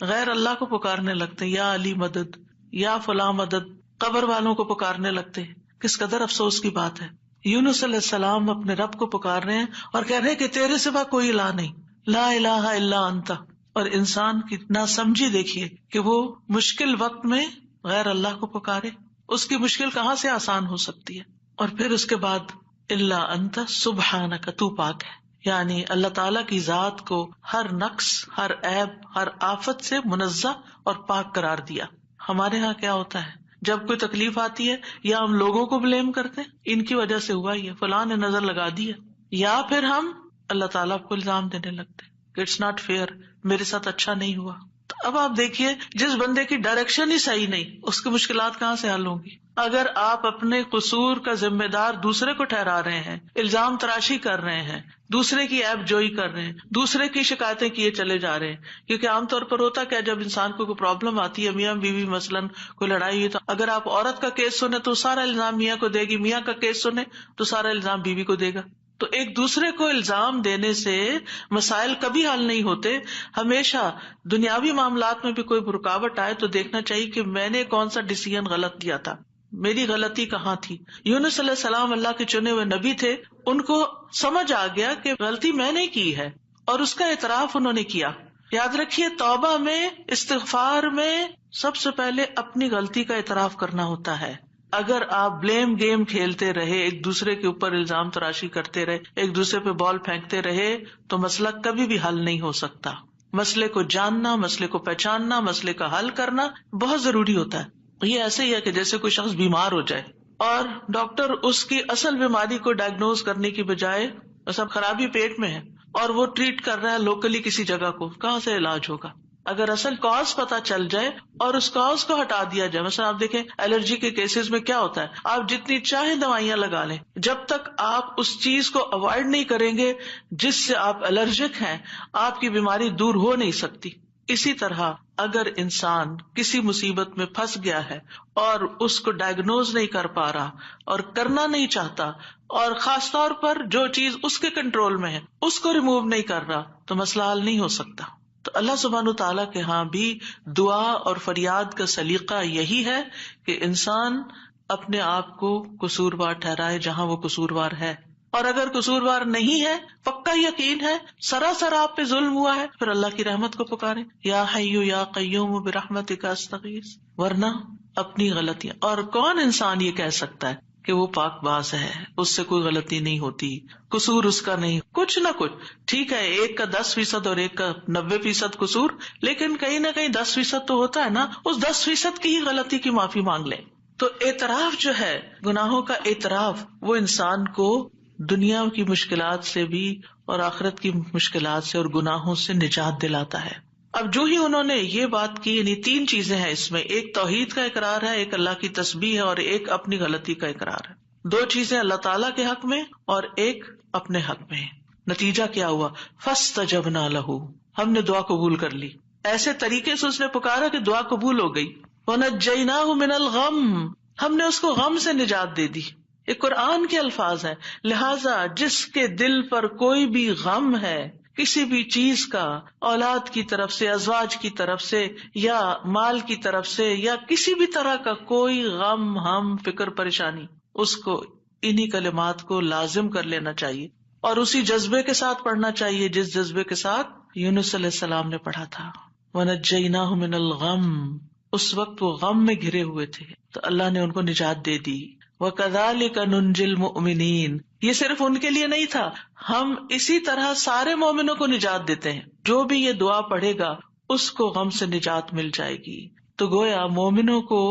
غیر اللہ کو پکارنے لگتے ہیں، یا علی مدد، یا فلاں مدد، قبر والوں کو پکارنے لگتے ہیں. کس قدر افسوس کی بات ہے. یونس علیہ السلام اپنے رب کو پکار رہے ہیں اور کہہ رہے ہیں کہ تیرے سوا کوئی الہ نہیں، لا الہ الا انت. اور انسان کی ناسمجھی دیکھیے کہ وہ مشکل وقت میں غیر اللہ کو پکارے، اس کی مشکل کہاں سے آسان ہو سکتی ہے. اور پھر اس کے بعد الا انت سبحانک، تو پاک ہے، یعنی اللہ تعالیٰ کی ذات کو ہر نقص، ہر عیب، ہر آفت سے منزہ اور پاک قرار دیا. ہمارے ہاں کیا ہوتا ہے، جب کوئی تکلیف آتی ہے یا ہم لوگوں کو بلیم کرتے ہیں، ان کی وجہ سے ہوا یہ، فلاں نے نظر لگا دی ہے، یا پھر ہم اللہ تعالیٰ کو الزام دینے لگتے کہ اٹس ناٹ فیئر، میرے ساتھ اچھا نہیں ہوا. تو اب آپ دیکھیے جس بندے کی ڈائریکشن ہی صحیح نہیں، اس کی مشکلات کہاں سے حل ہوں گی. اگر آپ اپنے قصور کا ذمہ دار دوسرے کو ٹھہرا رہے ہیں، الزام تراشی کر رہے ہیں، دوسرے کی عیب جوئی کر رہے ہیں، دوسرے کی شکایتیں کیے چلے جا رہے ہیں. کیونکہ عام طور پر ہوتا کیا، جب انسان کو کوئی پرابلم آتی ہے، میاں بیوی مثلاً کوئی لڑائی ہوئی، تو اگر آپ عورت کا کیس سنیں تو سارا الزام میاں کو دے گی، میاں کا کیس سنیں تو سارا الزام بیوی کو دے گا. تو ایک دوسرے کو الزام دینے سے مسائل کبھی حل نہیں ہوتے. ہمیشہ دنیاوی معاملات میں بھی کوئی رکاوٹ آئے تو دیکھنا چاہیے کہ میں نے کون سا ڈیسیژن غلط لیا تھا، میری غلطی کہاں تھی. یونس علیہ السلام اللہ کے چنے ہوئے نبی تھے، ان کو سمجھ آ گیا کہ غلطی میں نے کی ہے اور اس کا اعتراف انہوں نے کیا. یاد رکھیے توبہ میں، استغفار میں سب سے پہلے اپنی غلطی کا اعتراف کرنا ہوتا ہے. اگر آپ بلیم گیم کھیلتے رہے، ایک دوسرے کے اوپر الزام تراشی کرتے رہے، ایک دوسرے پہ بال پھینکتے رہے، تو مسئلہ کبھی بھی حل نہیں ہو سکتا. مسئلے کو جاننا، مسئلے کو پہچاننا، مسئلے کا حل کرنا بہت ضروری ہوتا ہے. یہ ایسے ہی ہے کہ جیسے کوئی شخص بیمار ہو جائے اور ڈاکٹر اس کی اصل بیماری کو ڈائگنوز کرنے کی بجائے سب خرابی پیٹ میں ہے اور وہ ٹریٹ کر رہا ہے لوکلی کسی جگہ کو، کہاں سے علاج ہوگا؟ اگر اصل کاز پتا چل جائے اور اس کاز کو ہٹا دیا جائے. مثلا آپ دیکھیں الرجی کے کیسز میں کیا ہوتا ہے، آپ جتنی چاہیں دوائیاں لگا لیں، جب تک آپ اس چیز کو اوائڈ نہیں کریں گے جس سے آپ الرجک ہیں، آپ کی بیماری دور ہو نہیں سکتی. اسی طرح اگر انسان کسی مصیبت میں پھنس گیا ہے اور اس کو ڈائگنوز نہیں کر پا رہا اور کرنا نہیں چاہتا، اور خاص طور پر جو چیز اس کے کنٹرول میں ہے اس کو ریموو نہیں کر رہا، تو مسئلہ حل نہیں ہو سکتا. تو اللہ سبحانہ تعالیٰ کے ہاں بھی دعا اور فریاد کا سلیقہ یہی ہے کہ انسان اپنے آپ کو قصوروار ٹھہرائے جہاں وہ قصوروار ہے، اور اگر قصوروار نہیں ہے، پکا یقین ہے سراسر آپ پہ ظلم ہوا ہے، پھر اللہ کی رحمت کو پکارے، یا حی یا قیوم برحمتک استغیث، ورنہ اپنی غلطیاں، اور کون انسان یہ کہہ سکتا ہے کہ وہ پاک باز ہے، اس سے کوئی غلطی نہیں ہوتی، قصور اس کا نہیں، کچھ نہ کچھ، ٹھیک ہے ایک کا 10% اور ایک کا 90% قصور، لیکن کہیں نہ کہیں 10% تو ہوتا ہے نا، اس 10% کی ہی غلطی کی معافی مانگ لیں۔ تو اعتراف جو ہے، گناہوں کا اعتراف، وہ انسان کو دنیا کی مشکلات سے بھی اور آخرت کی مشکلات سے اور گناہوں سے نجات دلاتا ہے۔ اب جو ہی انہوں نے یہ بات کی، یعنی 3 چیزیں ہیں اس میں، ایک توحید کا اقرار ہے، ایک اللہ کی تسبیح ہے، اور ایک اپنی غلطی کا اقرار ہے۔ 2 چیزیں اللہ تعالیٰ کے حق میں اور ایک اپنے حق میں۔ نتیجہ کیا ہوا؟ فاستجبنا لہ، ہم نے دعا قبول کر لی، ایسے طریقے سے اس نے پکارا کہ دعا قبول ہو گئی۔ ونجیناہ من الغم، ہم نے اس کو غم سے نجات دے دی۔ یہ قرآن کے الفاظ ہیں، لہذا جس کے دل پر کوئی بھی غم ہے کسی بھی چیز کا، اولاد کی طرف سے، ازواج کی طرف سے، یا مال کی طرف سے، یا کسی بھی طرح کا کوئی غم، ہم، فکر، پریشانی، اس کو انہی کلمات کو لازم کر لینا چاہیے اور اسی جذبے کے ساتھ پڑھنا چاہیے جس جذبے کے ساتھ یونس علیہ السلام نے پڑھا تھا، وَنَجَّيْنَاهُ مِنَ الْغَمِّ، اس وقت وہ غم میں گھرے ہوئے تھے تو اللہ نے ان کو نجات دے دی۔ وَكَذَلِكَ نُنْجِي الْمُؤْمِنِينَ، یہ صرف ان کے لیے نہیں تھا، ہم اسی طرح سارے مومنوں کو نجات دیتے ہیں، جو بھی یہ دعا پڑھے گا اس کو غم سے نجات مل جائے گی۔ تو گویا مومنوں کو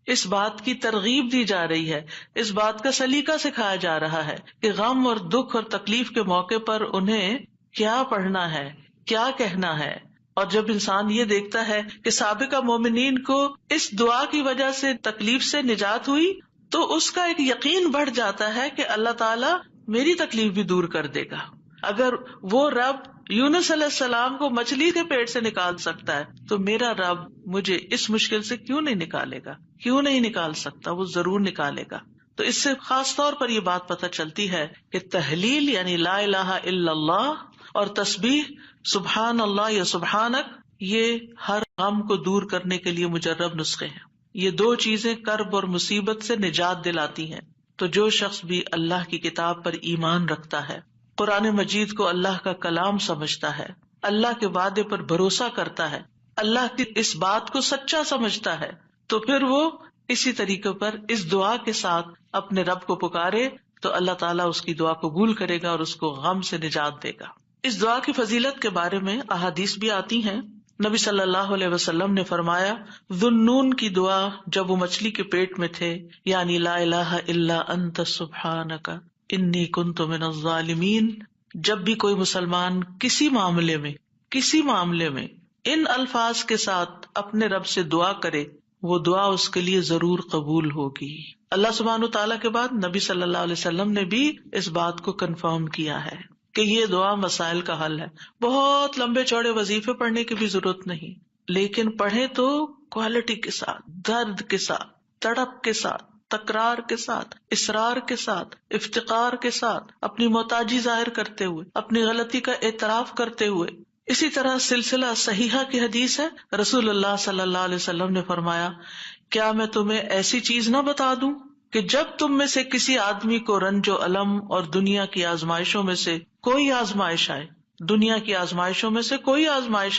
اس بات کی ترغیب دی جا رہی ہے، اس بات کا سلیقہ سکھایا جا رہا ہے کہ غم اور دکھ اور تکلیف کے موقع پر انہیں کیا پڑھنا ہے، کیا کہنا ہے۔ اور جب انسان یہ دیکھتا ہے کہ سابقہ مومنین کو اس دعا کی وجہ سے تکلیف سے نجات ہوئی تو اس کا ایک یقین بڑھ جاتا ہے کہ اللہ تعالیٰ میری تکلیف بھی دور کر دے گا۔ اگر وہ رب یونس علیہ السلام کو مچھلی کے پیٹ سے نکال سکتا ہے تو میرا رب مجھے اس مشکل سے کیوں نہیں نکالے گا، کیوں نہیں نکال سکتا، وہ ضرور نکالے گا۔ تو اس سے خاص طور پر یہ بات پتہ چلتی ہے کہ تحلیل یعنی لا الہ الا اللہ اور تسبیح سبحان اللہ یا سبحانک، یہ ہر غم کو دور کرنے کے لیے مجرب نسخے ہیں۔ یہ 2 چیزیں کرب اور مصیبت سے نجات دلاتی ہیں۔ تو جو شخص بھی اللہ کی کتاب پر ایمان رکھتا ہے، قرآن مجید کو اللہ کا کلام سمجھتا ہے، اللہ کے وعدے پر بھروسہ کرتا ہے، اللہ کی اس بات کو سچا سمجھتا ہے، تو پھر وہ اسی طریقے پر اس دعا کے ساتھ اپنے رب کو پکارے تو اللہ تعالیٰ اس کی دعا قبول کرے گا اور اس کو غم سے نجات دے گا۔ اس دعا کی فضیلت کے بارے میں احادیث بھی آتی ہیں۔ نبی صلی اللہ علیہ وسلم نے فرمایا، ذُنُّون کی دعا جب وہ مچھلی کے پیٹ میں تھے، یعنی لا الہ الا انت سبحانک انی کنت من الظالمین، جب بھی کوئی مسلمان کسی معاملے میں ان الفاظ کے ساتھ اپنے رب سے دعا کرے، وہ دعا اس کے لیے ضرور قبول ہوگی۔ اللہ سبحانہ تعالیٰ کے بعد نبی صلی اللہ علیہ وسلم نے بھی اس بات کو کنفرم کیا ہے کہ یہ دعا مسائل کا حل ہے۔ بہت لمبے چوڑے وظیفے پڑھنے کی بھی ضرورت نہیں، لیکن پڑھے تو کوالٹی کے ساتھ، درد کے ساتھ، تڑپ کے ساتھ، تکرار کے ساتھ، اصرار کے ساتھ، افتقار کے ساتھ، اپنی محتاجی ظاہر کرتے ہوئے، اپنی غلطی کا اعتراف کرتے ہوئے۔ اسی طرح سلسلہ صحیحہ کی حدیث ہے، رسول اللہ صلی اللہ علیہ وسلم نے فرمایا، کیا میں تمہیں ایسی چیز نہ بتا دوں کہ جب تم میں سے کسی آدمی کو رنج و الم اور دنیا کی آزمائشوں میں سے کوئی آزمائش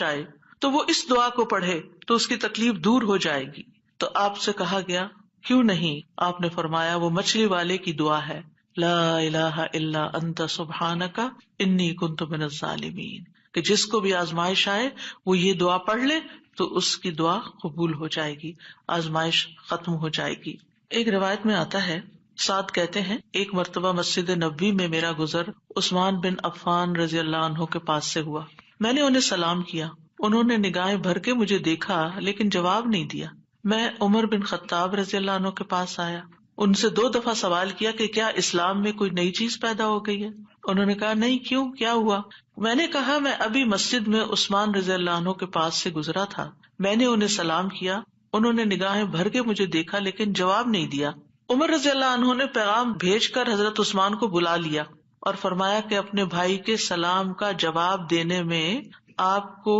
آئے تو وہ اس دعا کو پڑھے تو اس کی تکلیف دور ہو جائے گی۔ تو آپ سے کہا گیا کیوں نہیں؟ آپ نے فرمایا وہ مچھلی والے کی دعا ہے، لا الہ الا انت سبحانک انی کنت من الظالمین، کہ جس کو بھی آزمائش آئے وہ یہ دعا پڑھ لے تو اس کی دعا قبول ہو جائے گی، آزمائش ختم ہو جائے گی۔ ایک روایت میں آتا ہے، سعد کہتے ہیں، ایک مرتبہ مسجد نبوی میں میرا گزر عثمان بن عفان رضی اللہ عنہ کے پاس سے ہوا۔ میں نے انہیں سلام کیا، انہوں نے نگاہیں بھر کے مجھے دیکھا لیکن جواب نہیں دیا۔ میں عمر بن خطاب رضی اللہ عنہ کے پاس آیا، ان سے 2 دفعہ سوال کیا کہ کیا اسلام میں کوئی نئی چیز پیدا ہو گئی ہے؟ انہوں نے کہا نہیں، کیوں، کیا ہوا؟ میں نے کہا میں ابھی مسجد میں عثمان رضی اللہ عنہ کے پاس سے گزرا تھا، میں نے انہیں سلام کیا، انہوں نے نگاہیں بھر کے مجھے دیکھا لیکن جواب نہیں دیا۔ عمر رضی اللہ عنہ نے پیغام بھیج کر حضرت عثمان کو بلا لیا اور فرمایا کہ اپنے بھائی کے سلام کا جواب دینے میں آپ کو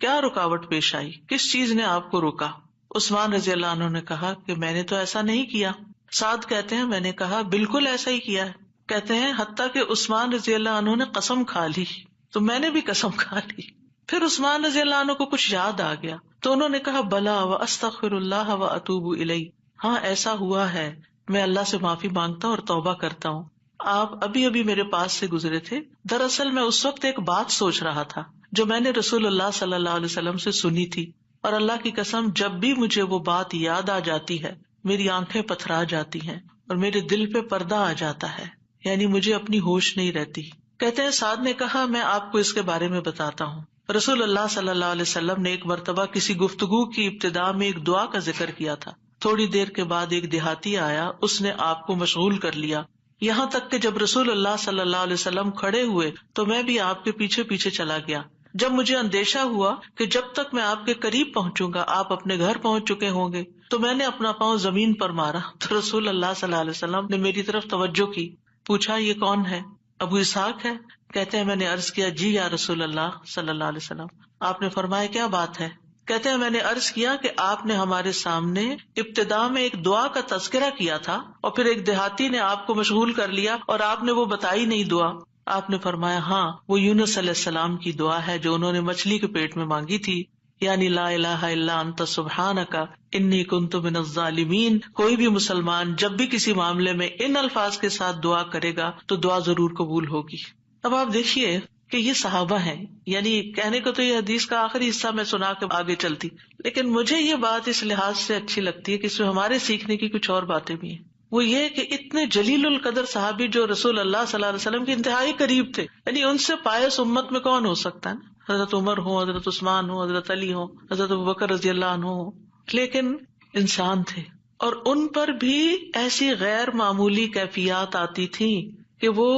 کیا رکاوٹ پیش آئی؟ کس چیز نے آپ کو روکا؟ عثمان رضی اللہ عنہ نے کہا کہ میں نے تو ایسا نہیں کیا. سعد کہتے ہیں میں نے کہا بالکل ایسا ہی کیا ہے. کہتے ہیں حتیٰ کہ عثمان رضی اللہ عنہ نے قسم کھا لی تو میں نے بھی قسم کھا لی. پھر عثمان رضی اللہ عنہ کو کچھ یاد آ گیا تو انہوں نے کہا بلا واستغفر اللہ واتوب الیہ، ہاں ایسا ہوا ہے، میں اللہ سے معافی مانگتا ہوں اور توبہ کرتا ہوں. آپ ابھی ابھی میرے پاس سے گزرے تھے، دراصل میں اس وقت ایک بات سوچ رہا تھا جو میں نے رسول اللہ صلی اللہ علیہ وسلم سے سنی تھی، اور اللہ کی قسم جب بھی مجھے وہ بات یاد آ جاتی ہے میری آنکھیں پتھرا جاتی ہیں اور میرے دل پہ پردہ آ جاتا ہے، یعنی مجھے اپنی ہوش نہیں رہتی. کہتے ہیں سعد نے کہا میں آپ کو اس کے بارے میں بتاتا ہوں. رسول اللہ صلی اللہ علیہ وسلم نے ایک مرتبہ کسی گفتگو کی ابتدا میں ایک دعا کا ذکر کیا تھا. تھوڑی دیر کے بعد ایک دیہاتی آیا، اس نے آپ کو مشغول کر لیا، یہاں تک کہ جب رسول اللہ صلی اللہ علیہ وسلم کھڑے ہوئے تو میں بھی آپ کے پیچھے پیچھے چلا گیا. جب مجھے اندیشہ ہوا کہ جب تک میں آپ کے قریب پہنچوں گا آپ اپنے گھر پہنچ چکے ہوں گے تو میں نے اپنا پاؤں زمین پر مارا تو رسول اللہ صلی اللہ علیہ وسلم نے میری طرف توجہ کی. پوچھا یہ کون ہے؟ ابو اسحاق ہے. کہتے ہیں میں نے عرض کیا جی یا رسول اللہ صلی اللہ علیہ وسلم. آپ نے فرمایا کیا بات ہے؟ کہتے ہیں میں نے عرض کیا کہ آپ نے ہمارے سامنے ابتدا میں ایک دعا کا تذکرہ کیا تھا اور پھر ایک دیہاتی نے آپ کو مشغول کر لیا اور آپ نے وہ بتائی نہیں دعا. آپ نے فرمایا ہاں وہ یونس علیہ السلام کی دعا ہے جو انہوں نے مچھلی کے پیٹ میں مانگی تھی، یعنی لا الہ الا انت سبحانک انی کنت من الظالمین. کوئی بھی مسلمان جب بھی کسی معاملے میں ان الفاظ کے ساتھ دعا کرے گا تو دعا ضرور قبول ہوگی. اب آپ دیکھیے کہ یہ صحابہ ہیں، یعنی کہنے کو تو یہ حدیث کا آخری حصہ میں سنا کے آگے چلتی، لیکن مجھے یہ بات اس لحاظ سے اچھی لگتی ہے کہ اس میں ہمارے سیکھنے کی کچھ اور باتیں بھی ہیں. وہ یہ کہ اتنے جلیل القدر صحابی جو رسول اللہ صلی اللہ علیہ وسلم کے انتہائی قریب تھے، یعنی ان سے پائس امت میں کون ہو سکتا ہے نا؟ حضرت عمر ہو، حضرت عثمان ہو، حضرت علی ہو، حضرت ابوبکر رضی اللہ عنہ ہو، لیکن انسان تھے اور ان پر بھی ایسی غیر معمولی کیفیات آتی تھیں کہ وہ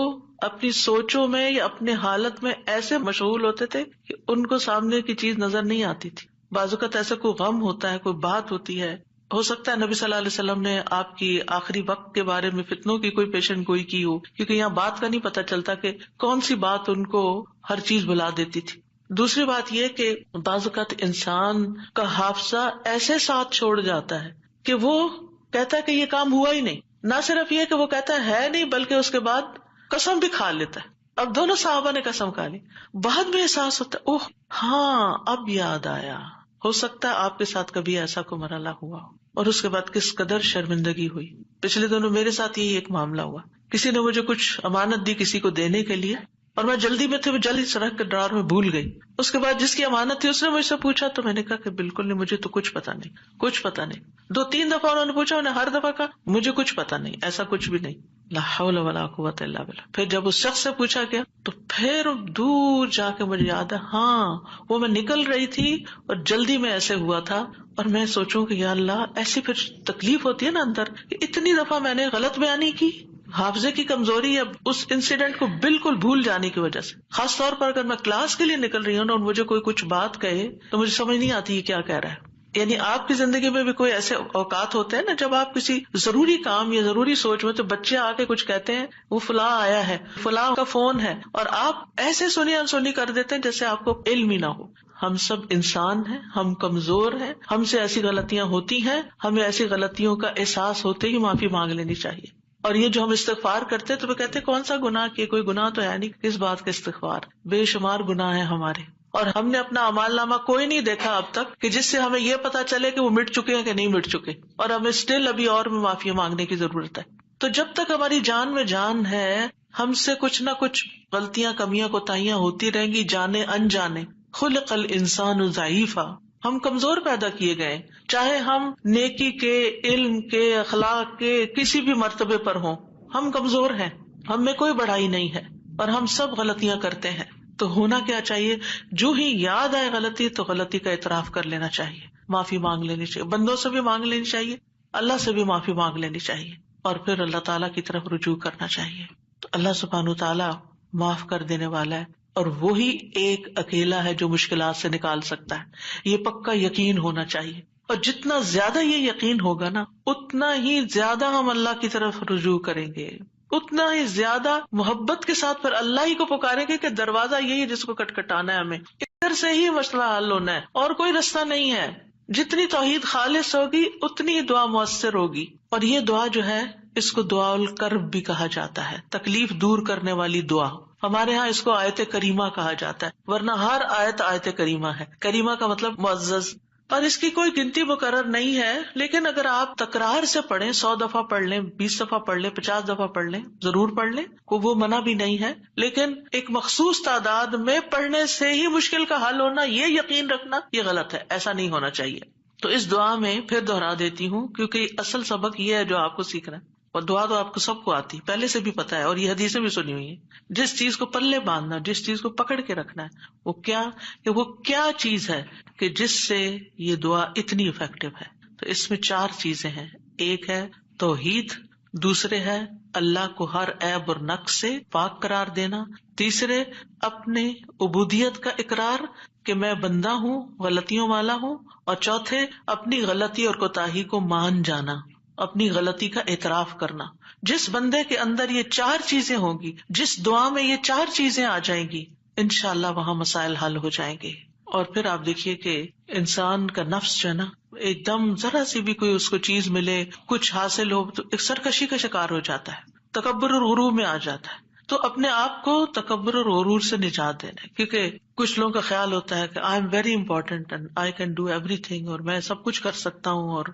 اپنی سوچوں میں یا اپنے حالت میں ایسے مشغول ہوتے تھے کہ ان کو سامنے کی چیز نظر نہیں آتی تھی. بعض اوقات ایسا کوئی غم ہوتا ہے، کوئی بات ہوتی ہے، ہو سکتا ہے نبی صلی اللہ علیہ وسلم نے آپ کی آخری وقت کے بارے میں فتنوں کی کوئی پیشن گوئی کی ہو، کیونکہ یہاں بات کا نہیں پتا چلتا کہ کون سی بات ان کو ہر چیز بلا دیتی تھی. دوسری بات یہ کہ بعض اوقات انسان کا حافظہ ایسے ساتھ چھوڑ جاتا ہے کہ وہ کہتا ہے کہ یہ کام ہوا ہی نہیں. نہ صرف یہ کہ وہ کہتا ہے نہیں، بلکہ اس کے بعد قسم بھی کھا لیتا ہے. اب دونوں صحابہ نے قسم کھا لی، بعد میں احساس ہوتا ہے اوہ ہاں اب یاد آیا. ہو سکتا ہے آپ کے ساتھ کبھی ایسا کوئی مرحلہ ہوا ہو اور اس کے بعد کس قدر شرمندگی ہوئی. پچھلے دنوں میرے ساتھ یہی ایک معاملہ ہوا. کسی نے مجھے کچھ امانت دی کسی کو دینے کے لیے اور میں جلدی میں تھی، وہ جلدی سے رکھ کے ڈرار میں بھول گئی. اس کے بعد جس کی امانت تھی اس نے مجھ سے پوچھا تو میں نے کہا کہ بالکل نہیں، مجھے تو کچھ پتا نہیں، کچھ پتا نہیں. 2-3 دفعہ انہوں نے پوچھا، انہیں ہر دفعہ کہا مجھے کچھ پتا نہیں، ایسا کچھ بھی نہیں. لا حول ولا قوت الا باللہ. پھر جب اس شخص سے پوچھا گیا تو پھر دور جا کے مجھے یاد ہے ہاں وہ میں نکل رہی تھی اور جلدی میں ایسے ہوا تھا. اور میں سوچوں کہ یا اللہ ایسی پھر تکلیف ہوتی ہے نا اندر کہ اتنی دفعہ میں نے غلط بیانی کی، حافظے کی کمزوری یا اس انسیڈنٹ کو بالکل بھول جانے کی وجہ سے. خاص طور پر اگر میں کلاس کے لیے نکل رہی ہوں اور مجھے کوئی کچھ بات کہے تو مجھے سمجھ نہیں آتی یہ کیا کہہ رہا ہے. یعنی آپ کی زندگی میں بھی کوئی ایسے اوقات ہوتے ہیں نا جب آپ کسی ضروری کام یا ضروری سوچ میں تو بچے آ کے کچھ کہتے ہیں وہ فلاں آیا ہے، فلاں کا فون ہے، اور آپ ایسے سنی انسنی کر دیتے ہیں جیسے آپ کو علم ہی نہ ہو. ہم سب انسان ہیں، ہم کمزور ہیں، ہم سے ایسی غلطیاں ہوتی ہیں، ہمیں ایسی غلطیوں کا احساس ہوتے ہی معافی مانگ لینی چاہیے. اور یہ جو ہم استغفار کرتے تو وہ کہتے کون سا گناہ کیے، کوئی گناہ تو ہے نہیں، کس بات کا استغفار، بے شمار گناہ ہیں ہمارے. اور ہم نے اپنا اعمال نامہ کوئی نہیں دیکھا اب تک کہ جس سے ہمیں یہ پتا چلے کہ وہ مٹ چکے ہیں کہ نہیں مٹ چکے، اور ہمیں اسٹل ابھی اور بھی معافی مانگنے کی ضرورت ہے. تو جب تک ہماری جان میں جان ہے ہم سے کچھ نہ کچھ غلطیاں، کمیاں، کوتاہیاں ہوتی رہیں گی، جانے انجانے. خلق الانسان ضعیفا، ہم کمزور پیدا کیے گئے، چاہے ہم نیکی کے، علم کے، اخلاق کے کسی بھی مرتبے پر ہوں، ہم کمزور ہیں، ہم میں کوئی بڑائی نہیں ہے اور ہم سب غلطیاں کرتے ہیں. تو ہونا کیا چاہیے، جو ہی یاد آئے غلطی تو غلطی کا اعتراف کر لینا چاہیے، معافی مانگ لینی چاہیے، بندوں سے بھی مانگ لینی چاہیے، اللہ سے بھی معافی مانگ لینی چاہیے، اور پھر اللہ تعالیٰ کی طرف رجوع کرنا چاہیے. تو اللہ سبحانہ وتعالیٰ معاف کر دینے والا ہے، اور وہی ایک اکیلا ہے جو مشکلات سے نکال سکتا ہے. یہ پکا یقین ہونا چاہیے، اور جتنا زیادہ یہ یقین ہوگا نا اتنا ہی زیادہ ہم اللہ کی طرف رجوع کریں گے، اتنا ہی زیادہ محبت کے ساتھ پھر اللہ ہی کو پکاریں گے کہ دروازہ یہی جس کو کٹکھٹانا ہے ہمیں. گھر سے ہی مسئلہ حل ہونا ہے اور کوئی رستہ نہیں ہے. جتنی توحید خالص ہوگی اتنی ہی دعا مؤثر ہوگی. اور یہ دعا جو ہے اس کو دعا الکرب بھی کہا جاتا ہے، تکلیف دور کرنے والی دعا. ہمارے ہاں اس کو آیت کریمہ کہا جاتا ہے، ورنہ ہر آیت کریمہ ہے. کریمہ کا مطلب معزز. اور اس کی کوئی گنتی مقرر نہیں ہے، لیکن اگر آپ تکرار سے پڑھیں، 100 دفعہ پڑھ لیں، 20 دفعہ پڑھ لیں، 50 دفعہ پڑھ لیں، ضرور پڑھ لیں، کو وہ منع بھی نہیں ہے. لیکن ایک مخصوص تعداد میں پڑھنے سے ہی مشکل کا حل ہونا، یہ یقین رکھنا یہ غلط ہے، ایسا نہیں ہونا چاہیے. تو اس دعا میں پھر دوہرا دیتی ہوں، کیونکہ اصل سبق یہ ہے جو آپ کو سیکھنا ہے. اور دعا تو آپ کو سب کو آتی، پہلے سے بھی پتا ہے، اور یہ حدیثیں بھی سنی ہوئی ہیں. جس چیز کو پلے باندھنا، جس چیز کو پکڑ کے رکھنا ہے، وہ کیا چیز ہے کہ جس سے یہ دعا اتنی افیکٹو ہے. تو اس میں 4 چیزیں ہیں. ایک ہے توحید، دوسرے ہے اللہ کو ہر عیب اور نقص سے پاک قرار دینا، تیسرے اپنے عبودیت کا اقرار کہ میں بندہ ہوں، غلطیوں والا ہوں، اور چوتھے اپنی غلطی اور کوتاہی کو مان جانا، اپنی غلطی کا اعتراف کرنا. جس بندے کے اندر یہ 4 چیزیں ہوں گی، جس دعا میں یہ 4 چیزیں آ جائیں گی، انشاءاللہ وہاں مسائل حل ہو جائیں گے. اور پھر آپ دیکھیے کہ انسان کا نفس جو ہے نا، ایک دم ذرا سی بھی کوئی اس کو چیز ملے، کچھ حاصل ہو تو ایک سرکشی کا شکار ہو جاتا ہے، تکبر اور غرور میں آ جاتا ہے. تو اپنے آپ کو تکبر اور غرور سے نجات دینا ہے. کیونکہ کچھ لوگوں کا خیال ہوتا ہے کہ I am very important and I can do every thing, اور میں سب کچھ کر سکتا ہوں، اور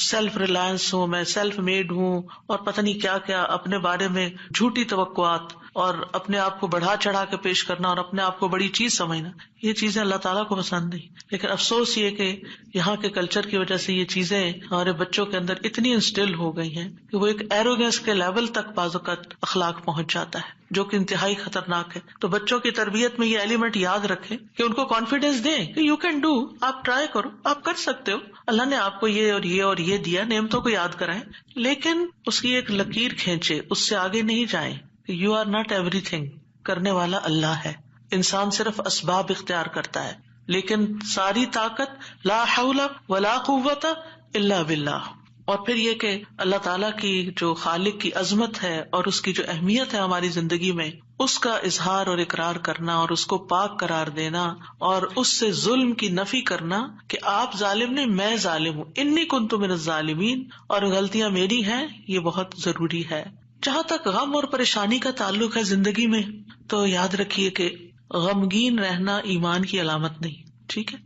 سیلف ریلائنس ہوں، میں سیلف میڈ ہوں، اور پتہ نہیں کیا کیا اپنے بارے میں جھوٹی توقعات، اور اپنے آپ کو بڑھا چڑھا کے پیش کرنا، اور اپنے آپ کو بڑی چیز سمجھنا. یہ چیزیں اللہ تعالیٰ کو پسند نہیں. لیکن افسوس یہ کہ یہاں کے کلچر کی وجہ سے یہ چیزیں ہمارے بچوں کے اندر اتنی انسٹل ہو گئی ہیں کہ وہ ایک ایروگینس کے لیول تک بعض اوقات اخلاق پہنچ جاتا ہے، جو کہ انتہائی خطرناک ہے. تو بچوں کی تربیت میں یہ ایلیمنٹ یاد رکھیں کہ ان کو کانفیڈینس دیں کہ یو کین ڈو، آپ ٹرائی کرو، آپ کر سکتے ہو، اللہ نے آپ کو یہ اور یہ اور یہ دیا، نعمتوں کو یاد کرائیں، لیکن اس کی ایک لکیر کھینچے، اس سے آگے نہیں جائیں. یو آر ناٹ ایوری تھنگ، کرنے والا اللہ ہے. انسان صرف اسباب اختیار کرتا ہے، لیکن ساری طاقت لا حول ولا قوت الا باللہ. اور پھر یہ کہ اللہ تعالیٰ کی جو خالق کی عظمت ہے اور اس کی جو اہمیت ہے ہماری زندگی میں، اس کا اظہار اور اقرار کرنا، اور اس کو پاک قرار دینا، اور اس سے ظلم کی نفی کرنا کہ آپ ظالم نہیں، میں ظالم ہوں، انی کنت من الظالمین، اور غلطیاں میری ہیں، یہ بہت ضروری ہے. جہاں تک غم اور پریشانی کا تعلق ہے زندگی میں، تو یاد رکھیے کہ غمگین رہنا ایمان کی علامت نہیں. ٹھیک ہے،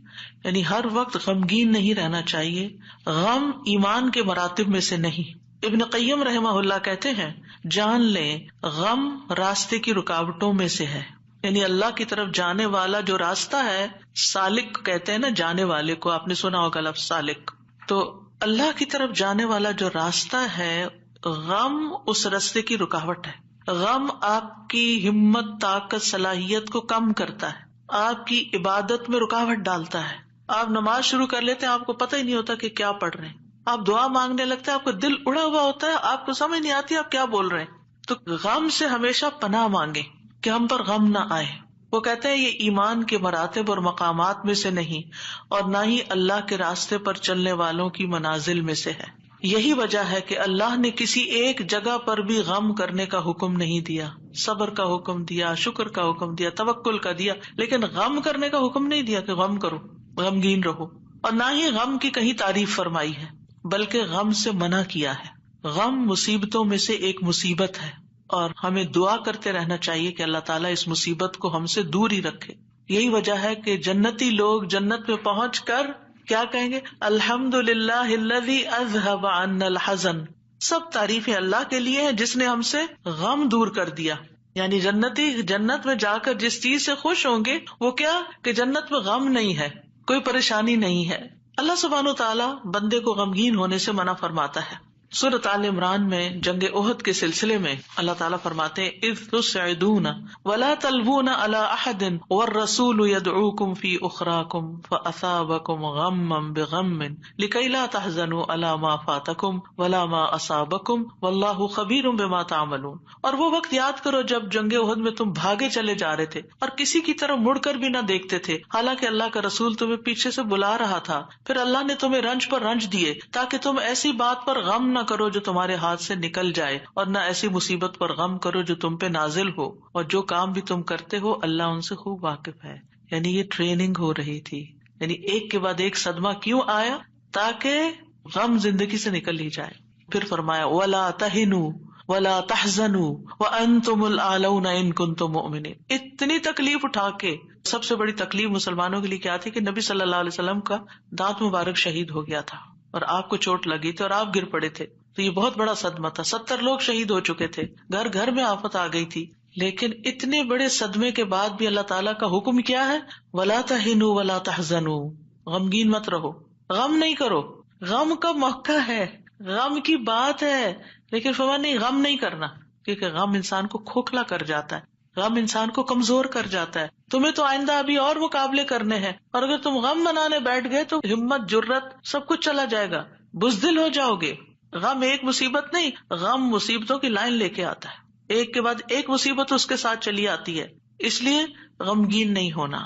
یعنی ہر وقت غمگین نہیں رہنا چاہیے. غم ایمان کے مراتب میں سے نہیں. ابن قیم رحمہ اللہ کہتے ہیں، جان لیں غم راستے کی رکاوٹوں میں سے ہے. یعنی اللہ کی طرف جانے والا جو راستہ ہے، سالک کہتے ہیں نا جانے والے کو، آپ نے سنا ہوگا لفظ سالک. تو اللہ کی طرف جانے والا جو راستہ ہے، غم اس راستے کی رکاوٹ ہے. غم آپ کی ہمت، طاقت، صلاحیت کو کم کرتا ہے، آپ کی عبادت میں رکاوٹ ڈالتا ہے. آپ نماز شروع کر لیتے ہیں، آپ کو پتہ ہی نہیں ہوتا کہ کیا پڑھ رہے ہیں. آپ دعا مانگنے لگتے ہیں، آپ کا دل اڑا ہوا ہوتا ہے، آپ کو سمجھ نہیں آتی آپ کیا بول رہے ہیں. تو غم سے ہمیشہ پناہ مانگے کہ ہم پر غم نہ آئے. وہ کہتے ہیں یہ ایمان کے مراتب اور مقامات میں سے نہیں، اور نہ ہی اللہ کے راستے پر چلنے والوں کی منازل میں سے ہے. یہی وجہ ہے کہ اللہ نے کسی ایک جگہ پر بھی غم کرنے کا حکم نہیں دیا. صبر کا حکم دیا، شکر کا حکم دیا، توکل کا دیا، لیکن غم کرنے کا حکم نہیں دیا کہ غم کرو، غمگین رہو. اور نہ ہی غم کی کہیں تعریف فرمائی ہے، بلکہ غم سے منع کیا ہے. غم مصیبتوں میں سے ایک مصیبت ہے، اور ہمیں دعا کرتے رہنا چاہیے کہ اللہ تعالیٰ اس مصیبت کو ہم سے دور ہی رکھے. یہی وجہ ہے کہ جنتی لوگ جنت میں پہنچ کر کیا کہیں گے؟ الحمدللہ الذی اذہب عنا الحزن. سب تعریفیں اللہ کے لیے ہیں جس نے ہم سے غم دور کر دیا. یعنی جنتی جنت میں جا کر جس چیز سے خوش ہوں گے وہ کیا کہ جنت میں غم نہیں ہے، کوئی پریشانی نہیں ہے. اللہ سبحانہ و تعالیٰ بندے کو غمگین ہونے سے منع فرماتا ہے. سورۃ آل عمران میں جنگ احد کے سلسلے میں اللہ تعالیٰ فرماتے ہیں اذ تسعدون ولا تلوون علی احد والرسول يدعوكم في اخراكم فاصابكم غما بغم لكي لا تحزنوا على ما فاتكم ولا ما اصابكم والله خبير بما تعملون. اور وہ وقت یاد کرو جب جنگ احد میں تم بھاگے چلے جا رہے تھے اور کسی کی طرف مڑ کر بھی نہ دیکھتے تھے، حالانکہ اللہ کا رسول تمہیں پیچھے سے بلا رہا تھا. پھر اللہ نے تمہیں رنج پر رنج دیے تاکہ تم ایسی بات پر غم نہ کرو جو تمہارے ہاتھ سے نکل جائے، اور نہ ایسی مصیبت پر غم کرو جو تم پہ نازل ہو، اور جو کام بھی تم کرتے ہو اللہ ان سے خوب واقف ہے. یعنی یہ ٹریننگ ہو رہی تھی. یعنی ایک کے بعد ایک صدمہ کیوں آیا؟ تاکہ غم زندگی سے نکل ہی جائے. پھر فرمایا وَلَا تَهِنُوا وَلَا تَحْزَنُوا وَأَنْتُمُ الْأَعْلَوْنَ إِن كُنتُم مُؤْمِنِينَ. اتنی تکلیف اٹھا کے سب سے بڑی تکلیف مسلمانوں کے لیے کیا تھی کہ نبی صلی اللہ علیہ وسلم کا دانت مبارک شہید ہو گیا تھا اور آپ کو چوٹ لگی تھی اور آپ گر پڑے تھے. تو یہ بہت بڑا صدمہ تھا. 70 لوگ شہید ہو چکے تھے, گھر گھر میں آفت آ گئی تھی. لیکن اتنے بڑے صدمے کے بعد بھی اللہ تعالیٰ کا حکم کیا ہے؟ وَلَا تَهِنُوا وَلَا تَحْزَنُوا. غمگین مت رہو, غم نہیں کرو. غم کا موقع ہے, غم کی بات ہے, لیکن فرمایا نہیں, غم نہیں کرنا, کیونکہ غم انسان کو کھوکھلا کر جاتا ہے, غم انسان کو کمزور کر جاتا ہے. تمہیں تو آئندہ ابھی اور مقابلے کرنے ہیں, اور اگر تم غم منانے بیٹھ گئے تو ہمت جرت سب کچھ چلا جائے گا, بزدل ہو جاؤ گے. غم ایک مصیبت نہیں, غم مصیبتوں کی لائن لے کے آتا ہے, ایک کے بعد ایک مصیبت اس کے ساتھ چلی آتی ہے. اس لیے غمگین نہیں ہونا.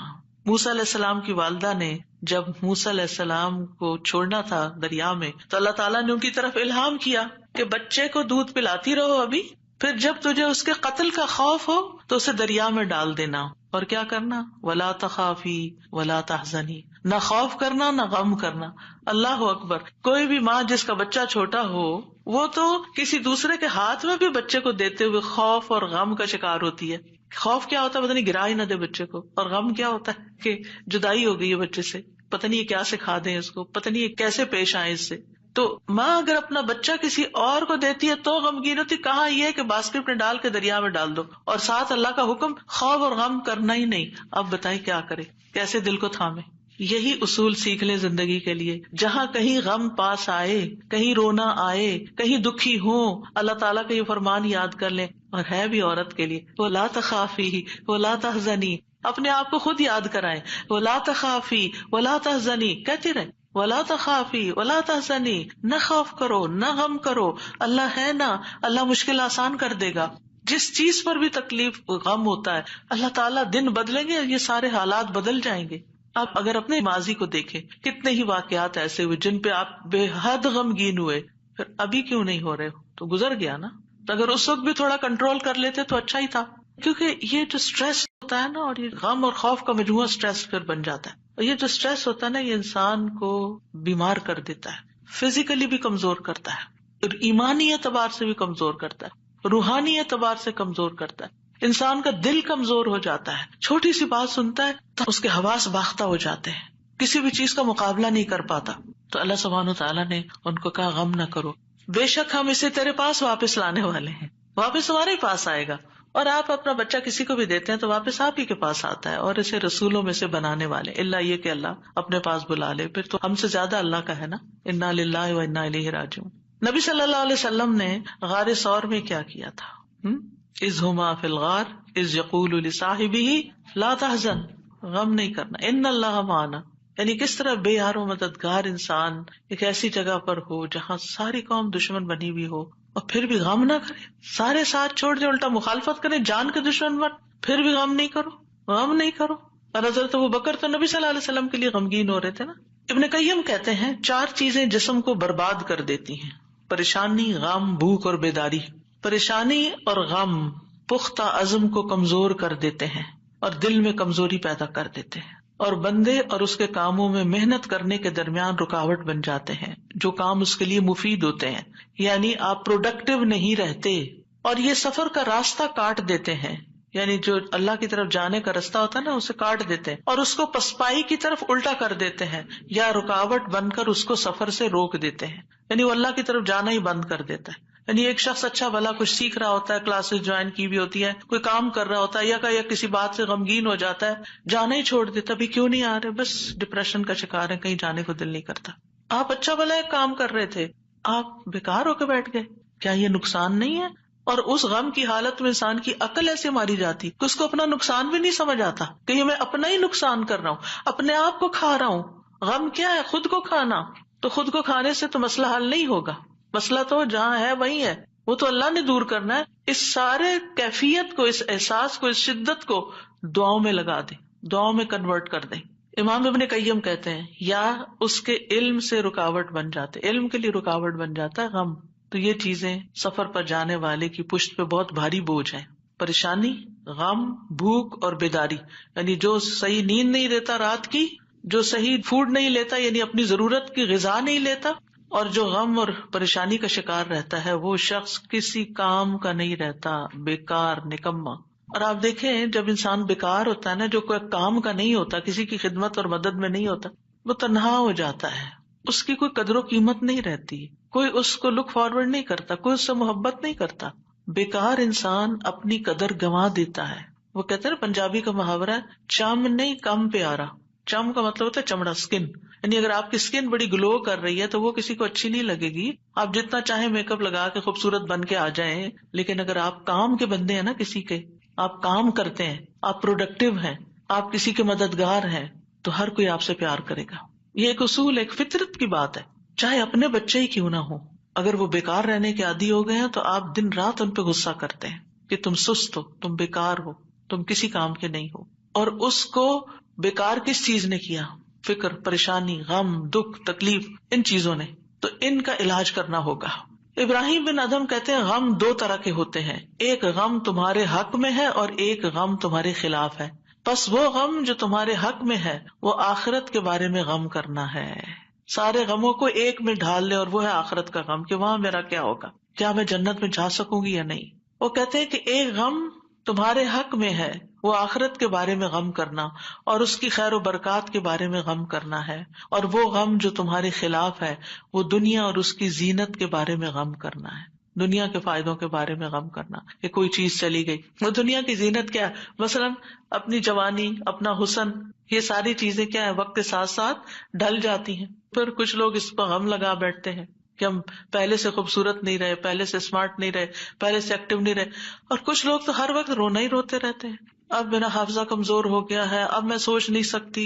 موسیٰ علیہ السلام کی والدہ نے جب موسیٰ علیہ السلام کو چھوڑنا تھا دریا میں, تو اللہ تعالیٰ نے ان کی طرف الہام کیا کہ بچے کو دودھ پلاتی رہو ابھی, پھر جب تجھے اس کے قتل کا خوف ہو تو اسے دریا میں ڈال دینا. اور کیا کرنا؟ ولا تخافی ولا تحزنی, نہ خوف کرنا نہ غم کرنا. اللہ اکبر. کوئی بھی ماں جس کا بچہ چھوٹا ہو وہ تو کسی دوسرے کے ہاتھ میں بھی بچے کو دیتے ہوئے خوف اور غم کا شکار ہوتی ہے. خوف کیا ہوتا ہے؟ پتہ نہیں گرا ہی نہ دے بچے کو. اور غم کیا ہوتا ہے کہ جدائی ہو گئی ہے بچے سے, پتہ نہیں یہ کیا سکھا دیں اس کو, پتہ نہیں یہ کیسے پیش آئے اس سے. تو ماں اگر اپنا بچہ کسی اور کو دیتی ہے تو غمگین ہوتی, کہاں یہ کہ باسکٹ میں ڈال کے دریا میں ڈال دو, اور ساتھ اللہ کا حکم خوف اور غم کرنا ہی نہیں. اب بتائیں کیا کرے, کیسے دل کو تھامے. یہی اصول سیکھ لیں زندگی کے لیے. جہاں کہیں غم پاس آئے, کہیں رونا آئے, کہیں دکھی ہوں, اللہ تعالیٰ کا یہ فرمان یاد کر لیں. اور ہے بھی عورت کے لیے, وَلَا تَخَافِي وَلَا تَحْزَنِي. اپنے آپ کو خود یاد کرائیں, وَلَا تَخَافِي وَلَا تَحْزَنِي کہتے رہے, وَلَا تَخَافِي وَلَا تَحْزَنِي. نہ خوف کرو نہ غم کرو, اللہ ہے نا, اللہ مشکل آسان کر دے گا. جس چیز پر بھی تکلیف غم ہوتا ہے اللہ تعالیٰ دن بدلیں گے, یہ سارے حالات بدل جائیں گے. آپ اگر اپنے ماضی کو دیکھیں, کتنے ہی واقعات ایسے ہوئے جن پہ آپ بے حد غمگین ہوئے, پھر ابھی کیوں نہیں ہو رہے ہو؟ تو گزر گیا نا. تو اگر اس وقت بھی تھوڑا کنٹرول کر لیتے تو اچھا ہی تھا. کیونکہ یہ جو اسٹریس ہوتا ہے نا, اور یہ غم اور خوف کا مجموعہ اسٹریس پھر بن جاتا ہے. اور یہ جو اسٹریس ہوتا ہے نا, یہ انسان کو بیمار کر دیتا ہے, فزیکلی بھی کمزور کرتا ہے, اور ایمانی اعتبار سے بھی کمزور کرتا ہے, روحانی اعتبار سے کمزور کرتا ہے. انسان کا دل کمزور ہو جاتا ہے, چھوٹی سی بات سنتا ہے تو اس کے حواس باختہ ہو جاتے ہیں, کسی بھی چیز کا مقابلہ نہیں کر پاتا. تو اللہ سبحانہ وتعالیٰ نے ان کو کہا غم نہ کرو, بے شک ہم اسے تیرے پاس واپس لانے والے ہیں, واپس ہمارے ہی پاس آئے گا. اور آپ اپنا بچہ کسی کو بھی دیتے ہیں تو واپس آپ ہی کے پاس آتا ہے, اور اسے رسولوں میں سے بنانے والے, اللہ یہ کہ اللہ اپنے پاس بلا لے, پھر تو ہم سے زیادہ اللہ کا ہے نا. انا للہ و انا الیہ راجعون. نبی صلی اللہ علیہ وسلم نے غار ثور میں کیا کیا تھا؟ اذ ہما فی الغار اذ یقول لصاحبہ لا تحزن, غم نہیں کرنا, ان اللہ معنا. یعنی کس طرح بے یار و مددگار انسان ایک ایسی جگہ پر ہو جہاں ساری قوم دشمن بنی ہوئی ہو, اور پھر بھی غم نہ کرے, سارے ساتھ چھوڑ دے, الٹا مخالفت کرے, جان کے دشمن بن, پھر بھی غم نہیں کرو, غم نہیں کرو. اور حضرت ابوبکر تو نبی صلی اللہ علیہ وسلم کے لیے غمگین ہو رہے تھے نا. ابن قیم کہتے ہیں 4 چیزیں جسم کو برباد کر دیتی ہیں: پریشانی, غم, بھوک اور بیداری. پریشانی اور غم پختہ عزم کو کمزور کر دیتے ہیں اور دل میں کمزوری پیدا کر دیتے ہیں, اور بندے اور اس کے کاموں میں محنت کرنے کے درمیان رکاوٹ بن جاتے ہیں جو کام اس کے لیے مفید ہوتے ہیں. یعنی آپ پروڈکٹیو نہیں رہتے, اور یہ سفر کا راستہ کاٹ دیتے ہیں. یعنی جو اللہ کی طرف جانے کا راستہ ہوتا ہے نا, اسے کاٹ دیتے ہیں اور اس کو پسپائی کی طرف الٹا کر دیتے ہیں, یا رکاوٹ بن کر اس کو سفر سے روک دیتے ہیں. یعنی وہ اللہ کی طرف جانا ہی بند کر دیتا ہے. یعنی ایک شخص اچھا بھلا کچھ سیکھ رہا ہوتا ہے, کلاسز جوائن کی بھی ہوتی ہے, کوئی کام کر رہا ہوتا ہے, یا کسی بات سے غمگین ہو جاتا ہے, جانا ہی چھوڑ دیتا. ابھی کیوں نہیں آ رہے؟ بس ڈپریشن کا شکار ہے, کہیں جانے کو دل نہیں کرتا. آپ اچھا بھلا ایک کام کر رہے تھے, آپ بیکار ہو کے بیٹھ گئے, کیا یہ نقصان نہیں ہے؟ اور اس غم کی حالت میں انسان کی عقل ایسے ماری جاتی کہ اس کو اپنا نقصان بھی نہیں سمجھ آتا کہ میں اپنا ہی نقصان کر رہا ہوں, اپنے آپ کو کھا رہا ہوں. غم کیا ہے؟ خود کو کھانا. تو خود کو کھانے سے تو مسئلہ حل نہیں ہوگا, مسئلہ تو جہاں ہے وہی ہے, وہ تو اللہ نے دور کرنا ہے. اس سارے کیفیت کو, اس احساس کو, اس شدت کو دعاؤں میں لگا دیں, دعاؤں میں کنورٹ کر دیں. امام ابن قیم کہتے ہیں یا اس کے علم سے رکاوٹ بن جاتے, علم کے لیے رکاوٹ بن جاتا ہے غم. تو یہ چیزیں سفر پر جانے والے کی پشت پہ بہت بھاری بوجھ ہے. پریشانی, غم، بھوک اور بیداری، یعنی جو صحیح نیند نہیں لیتا رات کی، جو صحیح فوڈ نہیں لیتا یعنی اپنی ضرورت کی غذا نہیں لیتا، اور جو غم اور پریشانی کا شکار رہتا ہے، وہ شخص کسی کام کا نہیں رہتا، بیکار، نکما۔ اور آپ دیکھیں جب انسان بیکار ہوتا ہے نا، جو کوئی کام کا نہیں ہوتا، کسی کی خدمت اور مدد میں نہیں ہوتا، وہ تنہا ہو جاتا ہے، اس کی کوئی قدر و قیمت نہیں رہتی، کوئی اس کو لک فارورڈ نہیں کرتا، کوئی اس سے محبت نہیں کرتا۔ بیکار انسان اپنی قدر گنوا دیتا ہے۔ وہ کہتے ہیں پنجابی کا محاورہ ہے، چم نہیں کم پیارا۔ چم کا مطلب ہوتا ہے چمڑا، اسکن، یعنی اگر آپ کی اسکن بڑی گلو کر رہی ہے تو وہ کسی کو اچھی نہیں لگے گی، آپ جتنا چاہے میک اپ لگا کے خوبصورت بن کے آ جائیں، لیکن اگر آپ کام کے بندے ہیں نا، کسی کے آپ کام کرتے ہیں، آپ پروڈکٹیو ہیں، آپ کسی کے مددگار ہیں، تو ہر کوئی آپ سے پیار کرے گا۔ یہ ایک اصول، ایک فطرت کی بات ہے، چاہے اپنے بچے ہی کیوں نہ ہو، اگر وہ بیکار رہنے کے عادی ہو گئے ہیں تو آپ دن رات ان پہ غصہ کرتے ہیں کہ تم سست ہو، تم بیکار ہو، تم کسی کام کے نہیں ہو، اور اس کو بیکار کس چیز نے کیا؟ فکر، پریشانی، غم، دکھ، تکلیف، ان چیزوں نے، تو ان کا علاج کرنا ہوگا۔ ابراہیم بن ادہم کہتے ہیں غم دو طرح کے ہوتے ہیں، ایک غم تمہارے حق میں ہے اور ایک غم تمہارے خلاف ہے، بس وہ غم جو تمہارے حق میں ہے وہ آخرت کے بارے میں غم کرنا ہے۔ سارے غموں کو ایک میں ڈھال لے، اور وہ ہے آخرت کا غم کہ وہاں میرا کیا ہوگا، کیا میں جنت میں جا سکوں گی یا نہیں۔ وہ کہتے ہیں کہ ایک غم تمہارے حق میں ہے، وہ آخرت کے بارے میں غم کرنا اور اس کی خیر و برکات کے بارے میں غم کرنا ہے، اور وہ غم جو تمہارے خلاف ہے وہ دنیا اور اس کی زینت کے بارے میں غم کرنا ہے، دنیا کے فائدوں کے بارے میں غم کرنا کہ کوئی چیز چلی گئی۔ وہ دنیا کی زینت کیا ہے؟ مثلاً اپنی جوانی، اپنا حسن، یہ ساری چیزیں کیا ہے، وقت کے ساتھ ساتھ ڈھل جاتی ہیں۔ پھر کچھ لوگ اس پر غم لگا بیٹھتے ہیں کہ ہم پہلے سے خوبصورت نہیں رہے، پہلے سے اسمارٹ نہیں رہے، پہلے سے ایکٹیو نہیں رہے، اور کچھ لوگ تو ہر وقت رونا ہی روتے رہتے ہیں، اب میرا حافظہ کمزور ہو گیا ہے، اب میں سوچ نہیں سکتی۔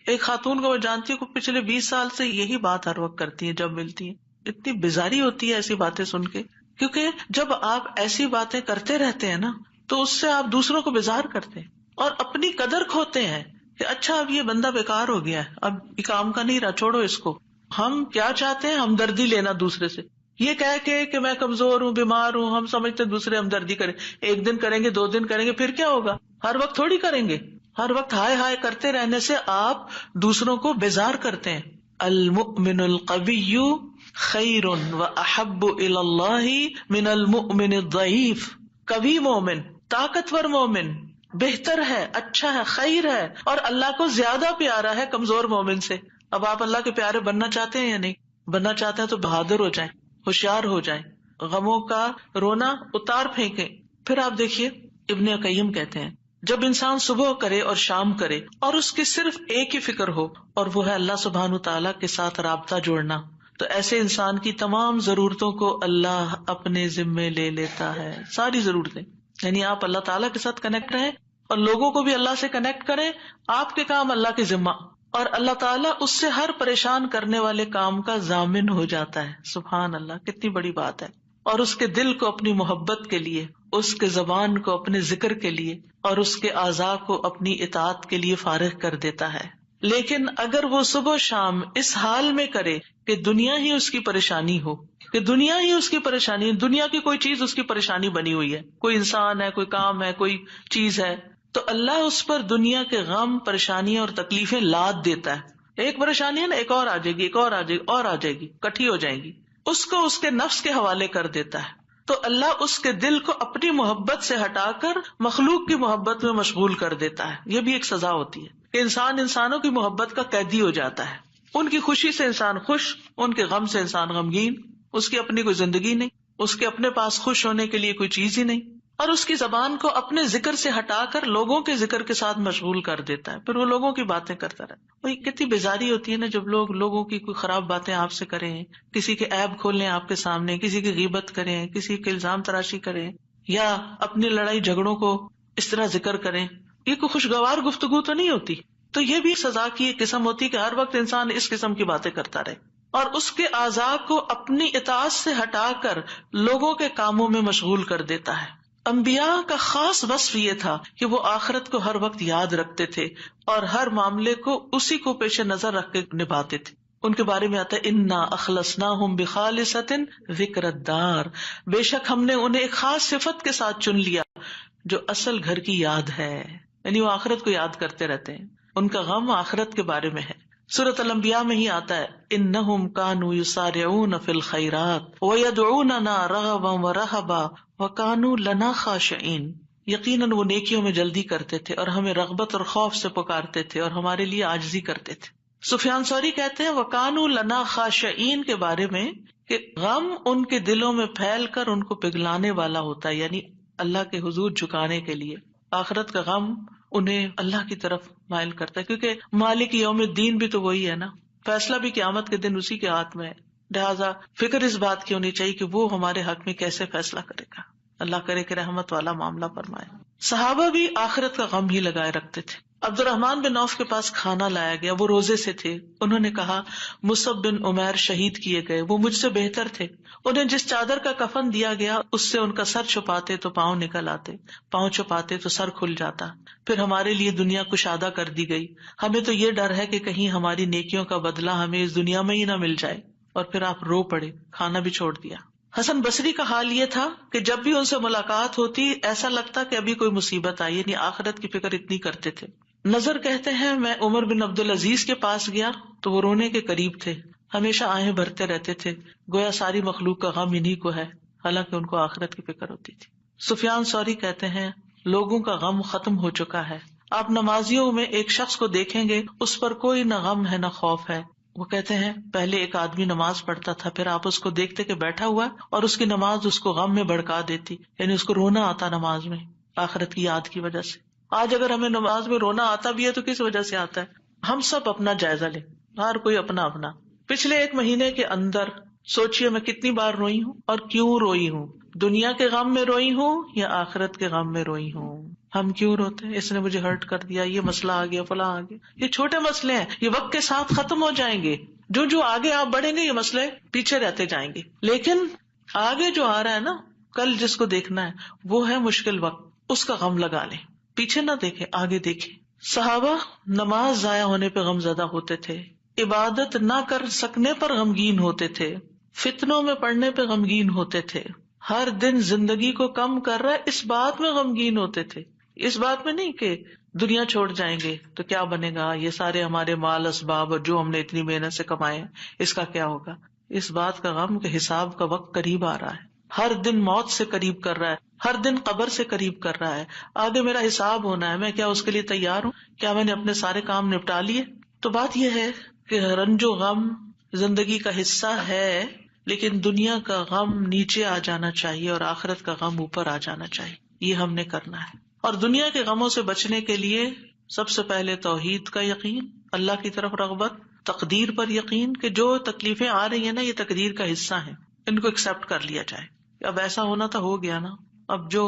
ایک خاتون کو میں جانتی ہوں کہ پچھلے 20 سال سے یہی بات ہر وقت کرتی ہے جب ملتی ہے، اتنی بیزاری ہوتی ہے ایسی باتیں سن کے، کیونکہ جب آپ ایسی باتیں کرتے رہتے ہیں نا تو اس سے آپ دوسروں کو بیزار کرتے ہیں اور اپنی قدر کھوتے ہیں کہ اچھا اب یہ بندہ بیکار ہو گیا ہے، اب یہ کام کا نہیں رہا، چھوڑو اس کو۔ ہم کیا چاہتے ہیں؟ ہمدردی لینا دوسرے سے، یہ کہہ کے کہ میں کمزور ہوں، بیمار ہوں، ہم سمجھتے دوسرے ہمدردی کریں، ایک دن کریں گے، 2 دن کریں گے، پھر کیا ہوگا؟ ہر وقت تھوڑی کریں گے۔ ہر وقت ہائے ہائے کرتے رہنے سے آپ دوسروں کو بیزار کرتے ہیں۔ المؤمن القوی خیر واحب الی اللہ من المؤمن الضعیف، قوی مومن، طاقتور مومن بہتر ہے، اچھا ہے، خیر ہے، اور اللہ کو زیادہ پیارا ہے کمزور مومن سے۔ اب آپ اللہ کے پیارے بننا چاہتے ہیں یا نہیں؟ بننا چاہتے ہیں تو بہادر ہو جائیں، ہوشیار ہو جائیں، غموں کا رونا اتار پھینکیں۔ پھر آپ دیکھیے ابن قیم کہتے ہیں جب انسان صبح کرے اور شام کرے اور اس کی صرف ایک ہی فکر ہو اور وہ ہے اللہ سبحانہ تعالیٰ کے ساتھ رابطہ جوڑنا، تو ایسے انسان کی تمام ضرورتوں کو اللہ اپنے ذمے لے لیتا ہے، ساری ضرورتیں۔ یعنی آپ اللہ تعالیٰ کے ساتھ کنیکٹ رہیں اور لوگوں کو بھی اللہ سے کنیکٹ کریں، آپ کے کام اللہ کے ذمہ، اور اللہ تعالیٰ اس سے ہر پریشان کرنے والے کام کا ضامن ہو جاتا ہے۔ سبحان اللہ، کتنی بڑی بات ہے۔ اور اس کے دل کو اپنی محبت کے لیے، اس کے زبان کو اپنے ذکر کے لیے اور اس کے اعضاء کو اپنی اطاعت کے لیے فارغ کر دیتا ہے۔ لیکن اگر وہ صبح شام اس حال میں کرے کہ دنیا ہی اس کی پریشانی ہو، کہ دنیا ہی اس کی پریشانی، دنیا کی کوئی چیز اس کی پریشانی بنی ہوئی ہے، کوئی انسان ہے، کوئی کام ہے، کوئی چیز ہے، تو اللہ اس پر دنیا کے غم، پریشانیاں اور تکلیفیں لاد دیتا ہے۔ ایک پریشانی ہے نا، ایک اور آ جائے گی، ایک اور آ جائے گی، اور آ جائے گی، کٹھی ہو جائیں گی، اس کو اس کے نفس کے حوالے کر دیتا ہے۔ تو اللہ اس کے دل کو اپنی محبت سے ہٹا کر مخلوق کی محبت میں مشغول کر دیتا ہے۔ یہ بھی ایک سزا ہوتی ہے کہ انسان انسانوں کی محبت کا قیدی ہو جاتا ہے، ان کی خوشی سے انسان خوش، ان کے غم سے انسان غمگین، اس کی اپنی کوئی زندگی نہیں، اس کے اپنے پاس خوش ہونے کے لیے کوئی چیز ہی نہیں، اور اس کی زبان کو اپنے ذکر سے ہٹا کر لوگوں کے ذکر کے ساتھ مشغول کر دیتا ہے، پھر وہ لوگوں کی باتیں کرتا رہتا ہے۔ وہی کتنی بیزاری ہوتی ہے نا جب لوگ لوگوں کی کوئی خراب باتیں آپ سے کریں، کسی کے عیب کھولیں آپ کے سامنے، کسی کی غیبت کریں، کسی کے الزام تراشی کریں، یا اپنی لڑائی جھگڑوں کو اس طرح ذکر کریں، یہ کوئی خوشگوار گفتگو تو نہیں ہوتی۔ تو یہ بھی سزا کی ایک قسم ہوتی ہے کہ ہر وقت انسان اس قسم کی باتیں کرتا رہے اور اس کے اعضاء کو اپنی اطاعت سے ہٹا کر لوگوں کے کاموں میں مشغول کر دیتا ہے۔ انبیاء کا خاص وصف یہ تھا کہ وہ آخرت کو ہر وقت یاد رکھتے تھے اور ہر معاملے کو اسی کو پیش نظر رکھ کے نبھاتے تھے۔ ان کے بارے میں آتا ہے انا اخلصناہم بخالصۃ ذکر الدار، بے شک ہم نے انہیں ایک خاص صفت کے ساتھ چن لیا جو اصل گھر کی یاد ہے، یعنی وہ آخرت کو یاد کرتے رہتے ہیں، ان کا غم آخرت کے بارے میں ہے۔ سورۃ الانبیاء میں ہی آتا ہے انہم کانوا یسارعون فی الخیرات ویدعوننا رغبا ورہبا وکانوا لنا خاشعین، یقیناً وہ نیکیوں میں جلدی کرتے تھے اور ہمیں رغبت اور خوف سے پکارتے تھے اور ہمارے لیے عاجزی کرتے تھے۔ سفیان ثوری کہتے ہیں وکانوا لنا خاشعین کے بارے میں کہ غم ان کے دلوں میں پھیل کر ان کو پگھلانے والا ہوتا ہے، یعنی اللہ کے حضور جھکانے کے لیے۔ آخرت کا غم انہیں اللہ کی طرف مائل کرتا ہے، کیونکہ مالک یوم الدین بھی تو وہی ہے نا، فیصلہ بھی قیامت کے دن اسی کے ہاتھ میں ہے، لہٰذا فکر اس بات کی ہونی چاہیے کہ وہ ہمارے حق میں کیسے فیصلہ کرے گا۔ اللہ کرے کہ رحمت والا معاملہ فرمائے۔ صحابہ بھی آخرت کا غم ہی لگائے رکھتے تھے۔ عبد الرحمن بن عوف کے پاس کھانا لایا گیا، وہ روزے سے تھے، انہوں نے کہا مصعب بن عمیر شہید کیے گئے، وہ مجھ سے بہتر تھے، انہیں جس چادر کا کفن دیا گیا اس سے ان کا سر چھپاتے تو پاؤں نکل آتے، پاؤں چھپاتے تو سر کھل جاتا، پھر ہمارے لیے دنیا کشادہ کر دی گئی، ہمیں تو یہ ڈر ہے کہ کہیں ہماری نیکیوں کا بدلہ ہمیں اس دنیا میں ہی نہ مل جائے، اور پھر آپ رو پڑے، کھانا بھی چھوڑ دیا۔ حسن بصری کا حال یہ تھا کہ جب بھی ان سے ملاقات ہوتی ایسا لگتا کہ ابھی کوئی مصیبت آئی، یعنی آخرت کی فکر اتنی کرتے تھے۔ نظر کہتے ہیں میں عمر بن عبد العزیز کے پاس گیا تو وہ رونے کے قریب تھے، ہمیشہ آہیں بھرتے رہتے تھے، گویا ساری مخلوق کا غم انہی کو ہے، حالانکہ ان کو آخرت کی فکر ہوتی تھی۔ سفیان ثوری کہتے ہیں لوگوں کا غم ختم ہو چکا ہے، آپ نمازیوں میں ایک شخص کو دیکھیں گے اس پر کوئی نہ غم ہے نہ خوف ہے۔ وہ کہتے ہیں پہلے ایک آدمی نماز پڑھتا تھا، پھر آپ اس کو دیکھتے کہ بیٹھا ہوا ہے اور اس کی نماز اس کو غم میں بھڑکا دیتی، یعنی اس کو رونا آتا نماز میں آخرت کی یاد کی وجہ سے۔ آج اگر ہمیں نماز میں رونا آتا بھی ہے تو کس وجہ سے آتا ہے؟ ہم سب اپنا جائزہ لیں، ہر کوئی اپنا اپنا۔ پچھلے ایک مہینے کے اندر سوچئے میں کتنی بار روئی ہوں اور کیوں روئی ہوں، دنیا کے غم میں روئی ہوں یا آخرت کے غم میں روئی ہوں۔ ہم کیوں روتے ہیں؟ اس نے مجھے ہرٹ کر دیا، یہ مسئلہ آ گیا، فلاں آ گیا۔ یہ چھوٹے مسئلے ہیں، یہ وقت کے ساتھ ختم ہو جائیں گے، جو آگے آپ بڑھیں گے یہ مسئلے پیچھے رہتے جائیں گے، لیکن آگے جو آ رہا ہے نا، کل جس کو دیکھنا ہے وہ ہے مشکل وقت، اس کا غم لگا لیں، پیچھے نہ دیکھیں آگے دیکھیں۔ صحابہ نماز ضائع ہونے پہ غم زدہ ہوتے تھے، عبادت نہ کر سکنے پر غمگین ہوتے تھے، فتنوں میں پڑنے پہ غمگین ہوتے تھے، ہر دن زندگی کو کم کر رہا ہے اس بات میں غمگین ہوتے تھے، اس بات میں نہیں کہ دنیا چھوڑ جائیں گے تو کیا بنے گا، یہ سارے ہمارے مال اسباب اور جو ہم نے اتنی محنت سے کمائے ہیں اس کا کیا ہوگا۔ اس بات کا غم کہ حساب کا وقت قریب آ رہا ہے، ہر دن موت سے قریب کر رہا ہے، ہر دن قبر سے قریب کر رہا ہے، آگے میرا حساب ہونا ہے، میں کیا اس کے لیے تیار ہوں؟ کیا میں نے اپنے سارے کام نپٹا لیے؟ تو بات یہ ہے کہ رنج و غم زندگی کا حصہ ہے، لیکن دنیا کا غم نیچے آ جانا چاہیے اور آخرت کا غم اوپر آ جانا چاہیے، یہ ہم نے کرنا ہے۔ اور دنیا کے غموں سے بچنے کے لیے سب سے پہلے توحید کا یقین، اللہ کی طرف رغبت، تقدیر پر یقین کہ جو تکلیفیں آ رہی ہیں نا یہ تقدیر کا حصہ ہیں، ان کو ایکسپٹ کر لیا جائے، اب ایسا ہونا تھا ہو گیا نا، اب جو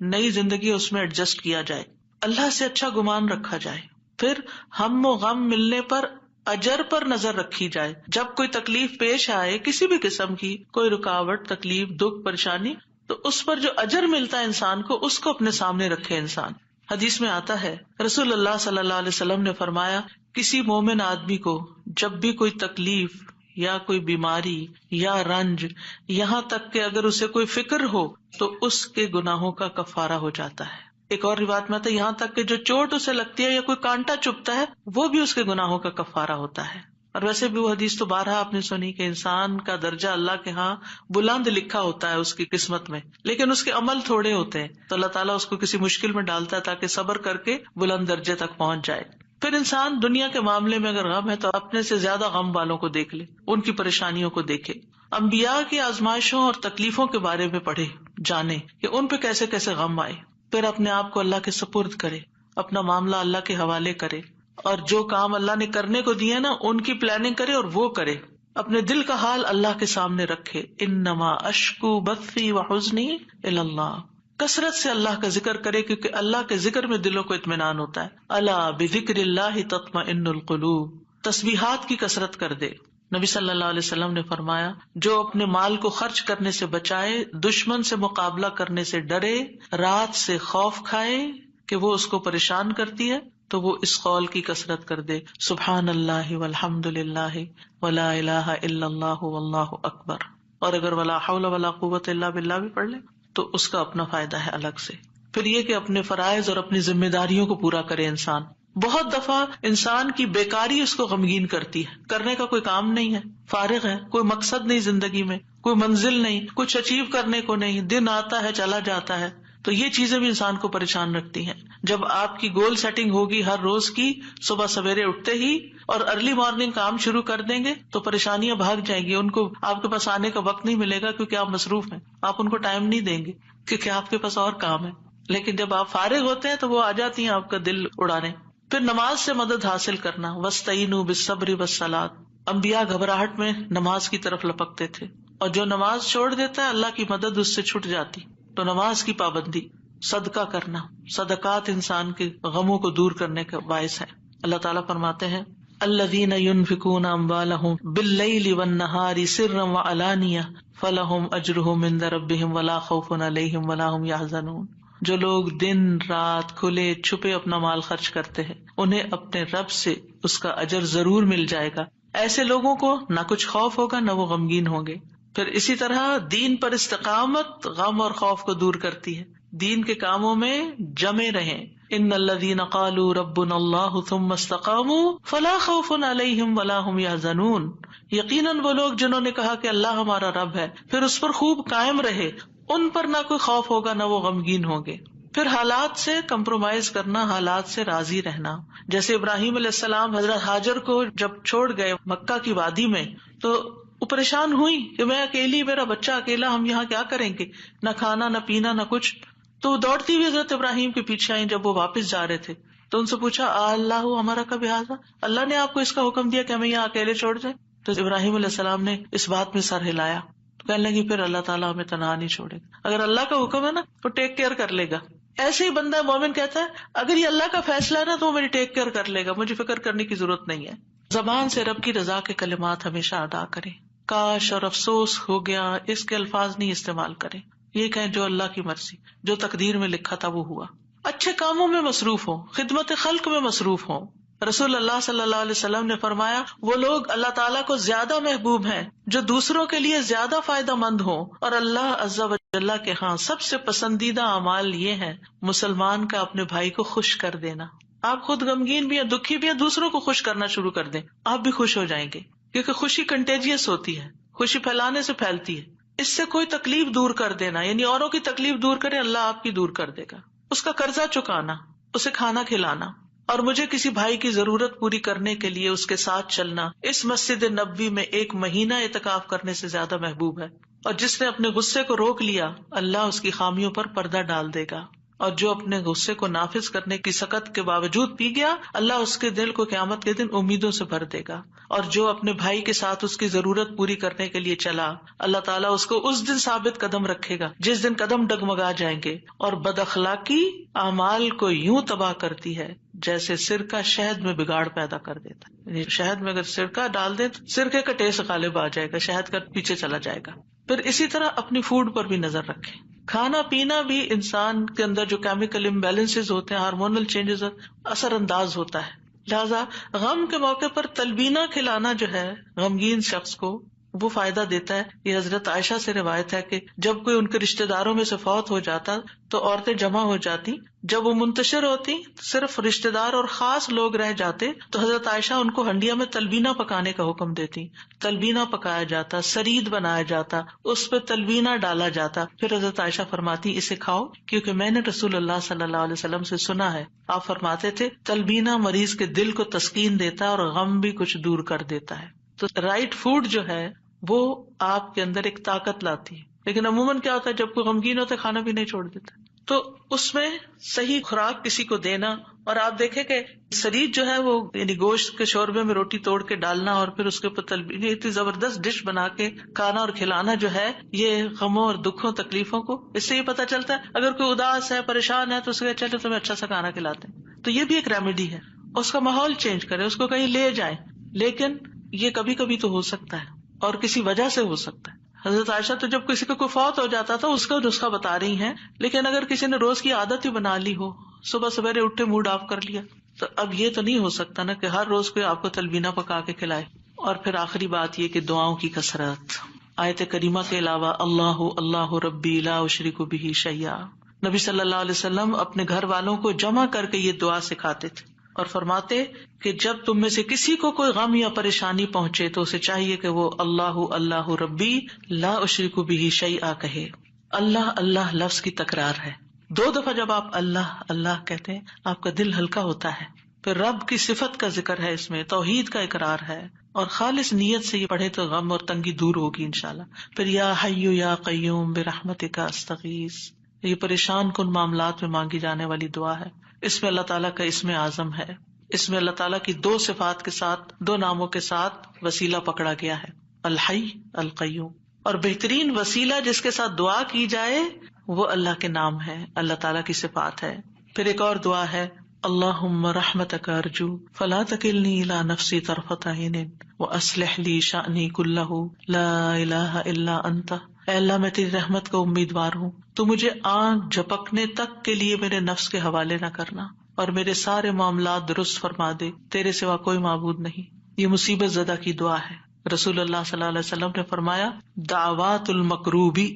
نئی زندگی ہے اس میں ایڈجسٹ کیا جائے، اللہ سے اچھا گمان رکھا جائے، پھر ہم و غم ملنے پر اجر پر نظر رکھی جائے، جب کوئی تکلیف پیش آئے کسی بھی قسم کی، کوئی رکاوٹ، تکلیف، دکھ، پریشانی، تو اس پر جو اجر ملتا ہے انسان کو اس کو اپنے سامنے رکھے انسان۔ حدیث میں آتا ہے رسول اللہ صلی اللہ علیہ وسلم نے فرمایا کسی مومن آدمی کو جب بھی کوئی تکلیف یا کوئی بیماری یا رنج، یہاں تک کہ اگر اسے کوئی فکر ہو تو اس کے گناہوں کا کفارہ ہو جاتا ہے۔ ایک اور روایت میں آتا ہے یہاں تک کہ جو چوٹ اسے لگتی ہے یا کوئی کانٹا چبھتا ہے وہ بھی اس کے گناہوں کا کفارہ ہوتا ہے۔ اور ویسے بھی وہ حدیث تو بارہا آپ نے سنی کہ انسان کا درجہ اللہ کے ہاں بلند لکھا ہوتا ہے اس کی قسمت میں، لیکن اس کے عمل تھوڑے ہوتے ہیں، تو اللہ تعالیٰ اس کو کسی مشکل میں ڈالتا ہے تاکہ صبر کر کے بلند درجے تک پہنچ جائے۔ پھر انسان دنیا کے معاملے میں اگر غم ہے تو اپنے سے زیادہ غم والوں کو دیکھ لے، ان کی پریشانیوں کو دیکھے، انبیاء کی آزمائشوں اور تکلیفوں کے بارے میں پڑھے، جانے کہ ان پہ کیسے کیسے غم آئے، پھر اپنے آپ کو اللہ کے سپرد کرے، اپنا معاملہ اللہ کے حوالے کرے، اور جو کام اللہ نے کرنے کو دیے نا ان کی پلاننگ کرے اور وہ کرے، اپنے دل کا حال اللہ کے سامنے رکھے، انما اشکو بثی وحزنی الی اللہ، کثرت سے اللہ کا ذکر کرے کیونکہ اللہ کے ذکر میں دلوں کو اطمینان ہوتا ہے۔ الا بذکر اللہ تطمئن القلوب، تسبیحات کی کثرت کر دے۔ نبی صلی اللہ علیہ وسلم نے فرمایا جو اپنے مال کو خرچ کرنے سے بچائے، دشمن سے مقابلہ کرنے سے ڈرے، رات سے خوف کھائے کہ وہ اس کو پریشان کرتی ہے، تو وہ اس قول کی کثرت کر دے سبحان اللہ والحمد للہ ولا الہ الا اللہ واللہ اکبر، اور اگر ولا حول ولا قوت الا باللہ بھی پڑھ لے تو اس کا اپنا فائدہ ہے الگ سے۔ پھر یہ کہ اپنے فرائض اور اپنی ذمہ داریوں کو پورا کرے انسان. بہت دفعہ انسان کی بیکاری اس کو غمگین کرتی ہے، کرنے کا کوئی کام نہیں ہے، فارغ ہے، کوئی مقصد نہیں زندگی میں، کوئی منزل نہیں، کچھ اچیو کرنے کو نہیں، دن آتا ہے چلا جاتا ہے. تو یہ چیزیں بھی انسان کو پریشان رکھتی ہیں. جب آپ کی گول سیٹنگ ہوگی ہر روز کی، صبح سویرے اٹھتے ہی اور ارلی مارننگ کام شروع کر دیں گے تو پریشانیاں بھاگ جائیں گی. ان کو آپ کے پاس آنے کا وقت نہیں ملے گا کیونکہ آپ مصروف ہیں، آپ ان کو ٹائم نہیں دیں گے کیونکہ آپ کے پاس اور کام ہے. لیکن جب آپ فارغ ہوتے ہیں تو وہ آ جاتی ہیں آپ کا دل اڑانے. پھر نماز سے مدد حاصل کرنا، وَاسْتَعِینُوا بِالصَّبْرِ وَالصَّلَاةِ. انبیاء گھبراہٹ میں نماز کی طرف لپکتے تھے، اور جو نماز چھوڑ دیتا ہے اللہ کی مدد اس سے چھٹ جاتی. تو نماز کی پابندی، صدقہ کرنا، صدقات انسان کے غموں کو دور کرنے کا باعث ہے. اللہ تعالیٰ فرماتے ہیں الذین ينفقون اموالهم باللیل والنہار سرا وعلانیہ فلہم اجرہم عند ربہم ولا خوف علیہم ولا ہم یحزنون. جو لوگ دن رات کھلے چھپے اپنا مال خرچ کرتے ہیں انہیں اپنے رب سے اس کا اجر ضرور مل جائے گا. ایسے لوگوں کو نہ کچھ خوف ہوگا نہ وہ غمگین ہوں گے. پھر اسی طرح دین پر استقامت غم اور خوف کو دور کرتی ہے. دین کے کاموں میں جمے رہیں. ان الذین قالوا ربنا اللہ ثم استقاموا فلا خوف علیہم ولا هم یحزنون. یقیناً وہ لوگ جنہوں نے کہا کہ اللہ ہمارا رب ہے، پھر اس پر خوب قائم رہے، ان پر نہ کوئی خوف ہوگا نہ وہ غمگین ہوں گے. پھر حالات سے کمپرومائز کرنا، حالات سے راضی رہنا. جیسے ابراہیم علیہ السلام حضرت ہاجر کو جب چھوڑ گئے مکہ کی وادی میں تو وہ پریشان ہوئی کہ میں اکیلی، میرا بچہ اکیلا، ہم یہاں کیا کریں گے، نہ کھانا نہ پینا نہ کچھ. تو وہ دوڑتی ہوئی حضرت ابراہیم کے پیچھے آئیں. جب وہ واپس جا رہے تھے تو ان سے پوچھا اللہ ہمارا کب حاضر، اللہ نے آپ کو اس کا حکم دیا کہ ہمیں یہاں اکیلے چھوڑ دیں؟ تو ابراہیم علیہ السلام نے اس بات میں سر ہلایا. کہنے لگی پھر اللہ تعالیٰ ہمیں تنہا نہیں چھوڑے گا، اگر اللہ کا حکم ہے نا تو ٹیک کیئر کر لے گا. ایسے ہی بندہ مومن کہتا ہے اگر یہ اللہ کا فیصلہ ہے نا تو وہ میری ٹیک کیئر کر لے گا، مجھے فکر کرنے کی ضرورت نہیں ہے. زبان سے رب کی رضا کے کلمات ہمیشہ ادا کریں. کاش اور افسوس ہو گیا اس کے الفاظ نہیں استعمال کریں. یہ کہیں جو اللہ کی مرضی، جو تقدیر میں لکھا تھا وہ ہوا. اچھے کاموں میں مصروف ہوں، خدمت خلق میں مصروف ہوں. رسول اللہ صلی اللہ علیہ وسلم نے فرمایا وہ لوگ اللہ تعالیٰ کو زیادہ محبوب ہیں جو دوسروں کے لیے زیادہ فائدہ مند ہوں، اور اللہ عز و جل کے ہاں سب سے پسندیدہ اعمال یہ ہیں مسلمان کا اپنے بھائی کو خوش کر دینا. آپ خود غمگین بھی ہیں، دکھی بھی ہیں، دوسروں کو خوش کرنا شروع کر دیں، آپ بھی خوش ہو جائیں گے. کیونکہ خوشی کنٹیجیس ہوتی ہے، خوشی پھیلانے سے پھیلتی ہے. اس سے کوئی تکلیف دور کر دینا، یعنی اوروں کی تکلیف دور کرے، اللہ آپ کی دور کر دے گا. اس کا قرضہ چکانا، اسے کھانا کھلانا، اور مجھے کسی بھائی کی ضرورت پوری کرنے کے لیے اس کے ساتھ چلنا اس مسجد نبوی میں 1 مہینہ اعتکاف کرنے سے زیادہ محبوب ہے. اور جس نے اپنے غصے کو روک لیا اللہ اس کی خامیوں پر پردہ ڈال دے گا، اور جو اپنے غصے کو نافذ کرنے کی سخت کے باوجود پی گیا اللہ اس کے دل کو قیامت کے دن امیدوں سے بھر دے گا. اور جو اپنے بھائی کے ساتھ اس کی ضرورت پوری کرنے کے لیے چلا اللہ تعالیٰ اس کو اس دن ثابت قدم رکھے گا جس دن قدم ڈگمگا جائیں گے. اور بد اخلاقی اعمال کو یوں تباہ کرتی ہے جیسے سرکہ شہد میں بگاڑ پیدا کر دیتا ہے. یعنی شہد میں اگر سرکہ ڈال دیں تو سرکے کا ٹیسٹ غالب آ جائے گا، شہد کا پیچھے چلا جائے گا. پھر اسی طرح اپنی فوڈ پر بھی نظر رکھیں. کھانا پینا بھی انسان کے اندر جو کیمیکل امبیلنسز ہوتے ہیں، ہارمونل چینجز اثر انداز ہوتا ہے. لہذا غم کے موقع پر تلبینہ کھلانا جو ہے غمگین شخص کو وہ فائدہ دیتا ہے. یہ حضرت عائشہ سے روایت ہے کہ جب کوئی ان کے رشتے داروں میں سے فوت ہو جاتا تو عورتیں جمع ہو جاتی. جب وہ منتشر ہوتی صرف رشتے دار اور خاص لوگ رہ جاتے تو حضرت عائشہ ان کو ہنڈیا میں تلبینہ پکانے کا حکم دیتی. تلبینہ پکایا جاتا، سرید بنایا جاتا، اس پہ تلبینہ ڈالا جاتا. پھر حضرت عائشہ فرماتی اسے کھاؤ کیونکہ میں نے رسول اللہ صلی اللہ علیہ وسلم سے سنا ہے آپ فرماتے تھے تلبینہ مریض کے دل کو تسکین دیتا ہے اور غم بھی کچھ دور کر دیتا ہے. تو رائٹ فوڈ جو ہے وہ آپ کے اندر ایک طاقت لاتی ہے. لیکن عموماً کیا ہوتا ہے جب کوئی غمگین ہوتا ہے کھانا بھی نہیں چھوڑ دیتا. تو اس میں صحیح خوراک کسی کو دینا. اور آپ دیکھیں کہ سرید جو ہے وہ یعنی گوشت کے شوربے میں روٹی توڑ کے ڈالنا اور پھر اس کے اوپر تلبینہ، اتنی زبردست ڈش بنا کے کھانا اور کھلانا جو ہے یہ غموں اور دکھوں تکلیفوں کو، اس سے یہ پتہ چلتا ہے اگر کوئی اداس ہے پریشان ہے تو اس کو چلے تمہیں اچھا سا کھانا کھلاتے ہیں. تو یہ بھی ایک ریمیڈی ہے. اس کا ماحول چینج کرے، اس کو کہیں لے جائیں. لیکن یہ کبھی کبھی تو ہو سکتا ہے اور کسی وجہ سے ہو سکتا ہے. حضرت عائشہ تو جب کسی کا کوئی فوت ہو جاتا تھا اس کا نسخہ بتا رہی ہیں. لیکن اگر کسی نے روز کی عادت ہی بنا لی ہو، صبح سویرے اٹھے موڈ آف کر لیا، تو اب یہ تو نہیں ہو سکتا نا کہ ہر روز کوئی آپ کو تلبینہ پکا کے کھلائے. اور پھر آخری بات یہ کہ دعاؤں کی کثرت. آیت کریمہ کے علاوہ اللہ اللہ ربی لا اشرک بہ شیئا، نبی صلی اللہ علیہ وسلم اپنے گھر والوں کو جمع کر کے یہ دعا سکھاتے تھے اور فرماتے کہ جب تم میں سے کسی کو کوئی غم یا پریشانی پہنچے تو اسے چاہیے کہ وہ اللہ اللہ ربی لا اشرک بہ شیئا کہے. اللہ اللہ لفظ کی تکرار ہے. 2 دفعہ جب آپ اللہ اللہ کہتے ہیں آپ کا دل ہلکا ہوتا ہے. پھر رب کی صفت کا ذکر ہے، اس میں توحید کا اقرار ہے، اور خالص نیت سے یہ پڑھے تو غم اور تنگی دور ہوگی انشاءاللہ. پھر یا حی یا قیوم برحمتک استغیث، یہ پریشان کن معاملات میں مانگی جانے والی دعا ہے. اس میں اللہ تعالیٰ کا اسم اعظم ہے. اس میں اللہ تعالیٰ کی 2 صفات کے ساتھ 2 ناموں کے ساتھ وسیلہ پکڑا گیا ہے، الحی القیوم. اور بہترین وسیلہ جس کے ساتھ دعا کی جائے وہ اللہ کے نام ہے، اللہ تعالیٰ کی صفات ہے. پھر ایک اور دعا ہے اللہم رحمتک ارجو فلا تکلنی الی نفسی طرفۃ عین واصلح لی شأنی کلہ لا الہ الا انت. اے اللہ میں تیری رحمت کا امیدوار ہوں، تو مجھے آنکھ جھپکنے تک کے لیے میرے نفس کے حوالے نہ کرنا اور میرے سارے معاملات درست فرما دے، تیرے سوا کوئی معبود نہیں. یہ مصیبت زدہ کی دعا ہے. رسول اللہ صلی اللہ علیہ وسلم نے فرمایا دعوات المکروبی،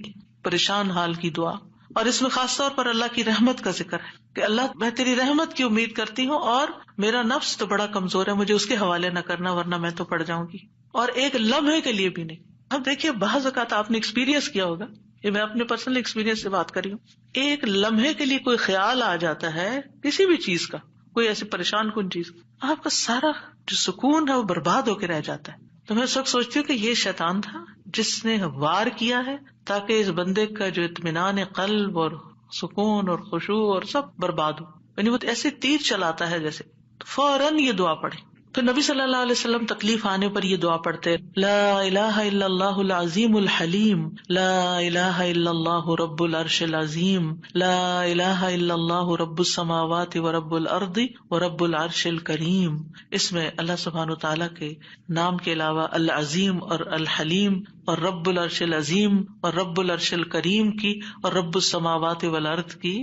پریشان حال کی دعا. اور اس میں خاص طور پر اللہ کی رحمت کا ذکر ہے کہ اللہ میں تیری رحمت کی امید کرتی ہوں اور میرا نفس تو بڑا کمزور ہے، مجھے اس کے حوالے نہ کرنا ورنہ میں تو پڑ جاؤں گی، اور ایک لمحے کے لیے بھی نہیں. اب دیکھیے بعض اوقات آپ نے ایکسپیرینس کیا ہوگا، یہ میں اپنے پرسنل ایکسپیرینس سے بات کر رہی ہوں. ایک لمحے کے لیے کوئی خیال آ جاتا ہے کسی بھی چیز کا، کوئی ایسی پریشان کن چیز، آپ کا سارا جو سکون ہے وہ برباد ہو کے رہ جاتا ہے. تو میں اس وقت سوچتی ہوں کہ یہ شیطان تھا جس نے وار کیا ہے تاکہ اس بندے کا جو اطمینان قلب اور سکون اور خشوع اور سب برباد ہو. یعنی وہ ایسے تیر چلاتا ہے جیسے. فوراً یہ دعا پڑھے. تو نبی صلی اللہ علیہ وسلم تکلیف آنے پر یہ دعا پڑھتے لا الہ الا اللہ العظیم الحلیم لا الہ الا اللہ رب العرش العظیم لا الہ الا اللہ رب السماوات ورب الارض ورب العرش الکریم. اس میں اللہ سبحانہ وتعالیٰ کے نام کے علاوہ العظیم اور الحلیم اور رب العرش العظیم اور رب العرش الکریم کی اور رب السماوات والارض کی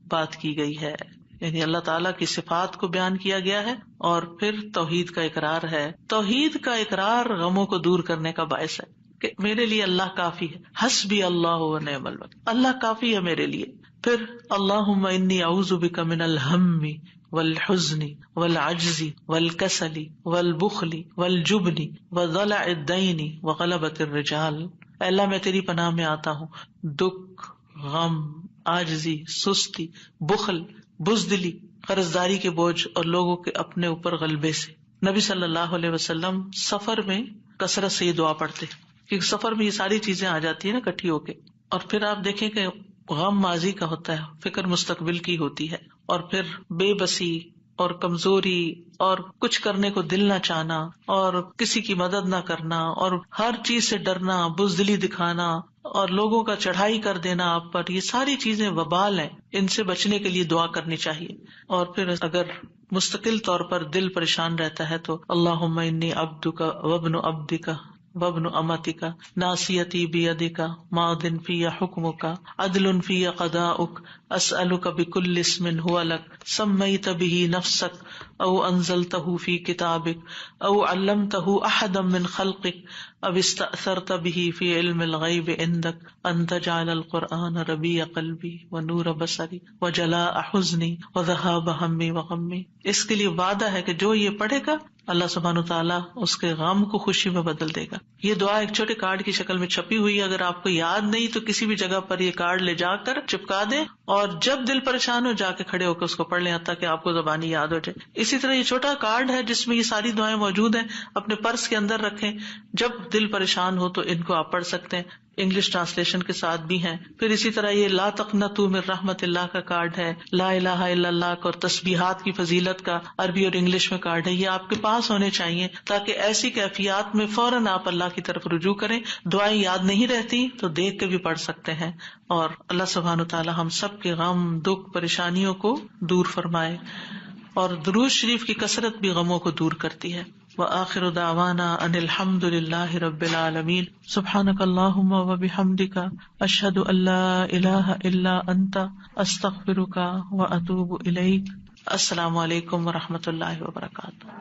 بات کی گئی ہے. یعنی اللہ تعالیٰ کی صفات کو بیان کیا گیا ہے اور پھر توحید کا اقرار ہے. توحید کا اقرار غموں کو دور کرنے کا باعث ہے کہ میرے لیے اللہ کافی ہے، حسبی اللہ و نعم الوکیل، اللہ کافی ہے میرے لیے. پھر اللہم انی اعوذ بک من الہم والحزن والعجز والکسل والبخل والجبن وضلع الدین وغلبۃ الرجال. اے اللہ میں تیری پناہ میں آتا ہوں دکھ، غم، عاجزی، سستی، بخل، بزدلی، قرضداری کے بوجھ اور لوگوں کے اپنے اوپر غلبے سے. نبی صلی اللہ علیہ وسلم سفر میں کثرت سے یہ دعا پڑھتے کیونکہ سفر میں یہ ساری چیزیں آ جاتی ہیں نا اکٹھی ہو کے. اور پھر آپ دیکھیں کہ غم ماضی کا ہوتا ہے، فکر مستقبل کی ہوتی ہے، اور پھر بے بسی اور کمزوری اور کچھ کرنے کو دل نہ چاہنا اور کسی کی مدد نہ کرنا اور ہر چیز سے ڈرنا، بزدلی دکھانا اور لوگوں کا چڑھائی کر دینا آپ پر، یہ ساری چیزیں وبال ہیں. ان سے بچنے کے لیے دعا کرنی چاہیے. اور پھر اگر مستقل طور پر دل پریشان رہتا ہے تو اللہم انی عبدک وابن عبدک وابن امتک ناصیتی بیدک ماض فی حکمک عدل فی قضاؤک اسألک بکل اسم هو لک سمیت بہ نفسک او انزلتہ فی کتابک او علمتہ احدا من خلقک او استأثرت بہ فی علم الغیب عندک ان تجعل القرآن ربیع قلبی ونور بصری وجلاء حزنی وذہاب ہمی وغمی. اس کے لیے وعدہ ہے کہ جو یہ پڑھے گا اللہ سبحانہ وتعالیٰ اس کے غم کو خوشی میں بدل دے گا. یہ دعا ایک چھوٹے کارڈ کی شکل میں چھپی ہوئی ہے، اگر آپ کو یاد نہیں تو کسی بھی جگہ پر یہ کارڈ لے جا کر چپکا دیں اور جب دل پریشان ہو جا کے کھڑے ہو کر اس کو پڑھ لیں تاکہ آپ کو زبانی یاد ہو جائے. اسی طرح یہ چھوٹا کارڈ ہے جس میں یہ ساری دعائیں موجود ہیں، اپنے پرس کے اندر رکھیں، جب دل پریشان ہو تو ان کو آپ پڑھ سکتے ہیں. انگلش ٹرانسلیشن کے ساتھ بھی ہیں. پھر اسی طرح یہ لا تقنطوا من رحمت اللہ کا کارڈ ہے، لا الہ الا اللہ کا اور تسبیحات کی فضیلت کا عربی اور انگلش میں کارڈ ہے. یہ آپ کے پاس ہونے چاہیے تاکہ ایسی کیفیات میں فوراً آپ اللہ کی طرف رجوع کریں. دعائیں یاد نہیں رہتی تو دیکھ کے بھی پڑھ سکتے ہیں. اور اللہ سبحانہ تعالی ہم سب کے غم، دکھ، پریشانیوں کو دور فرمائے. اور درود شریف کی کثرت بھی غموں کو دور کرتی ہے. وآخر دعوانا ان الحمد للہ رب العالمین. سبحانک اللہم وبحمدک اشہد ان لا الہ الا انت استغفرک واتوب الیک. السلام علیکم ورحمۃ اللہ وبرکاتہ.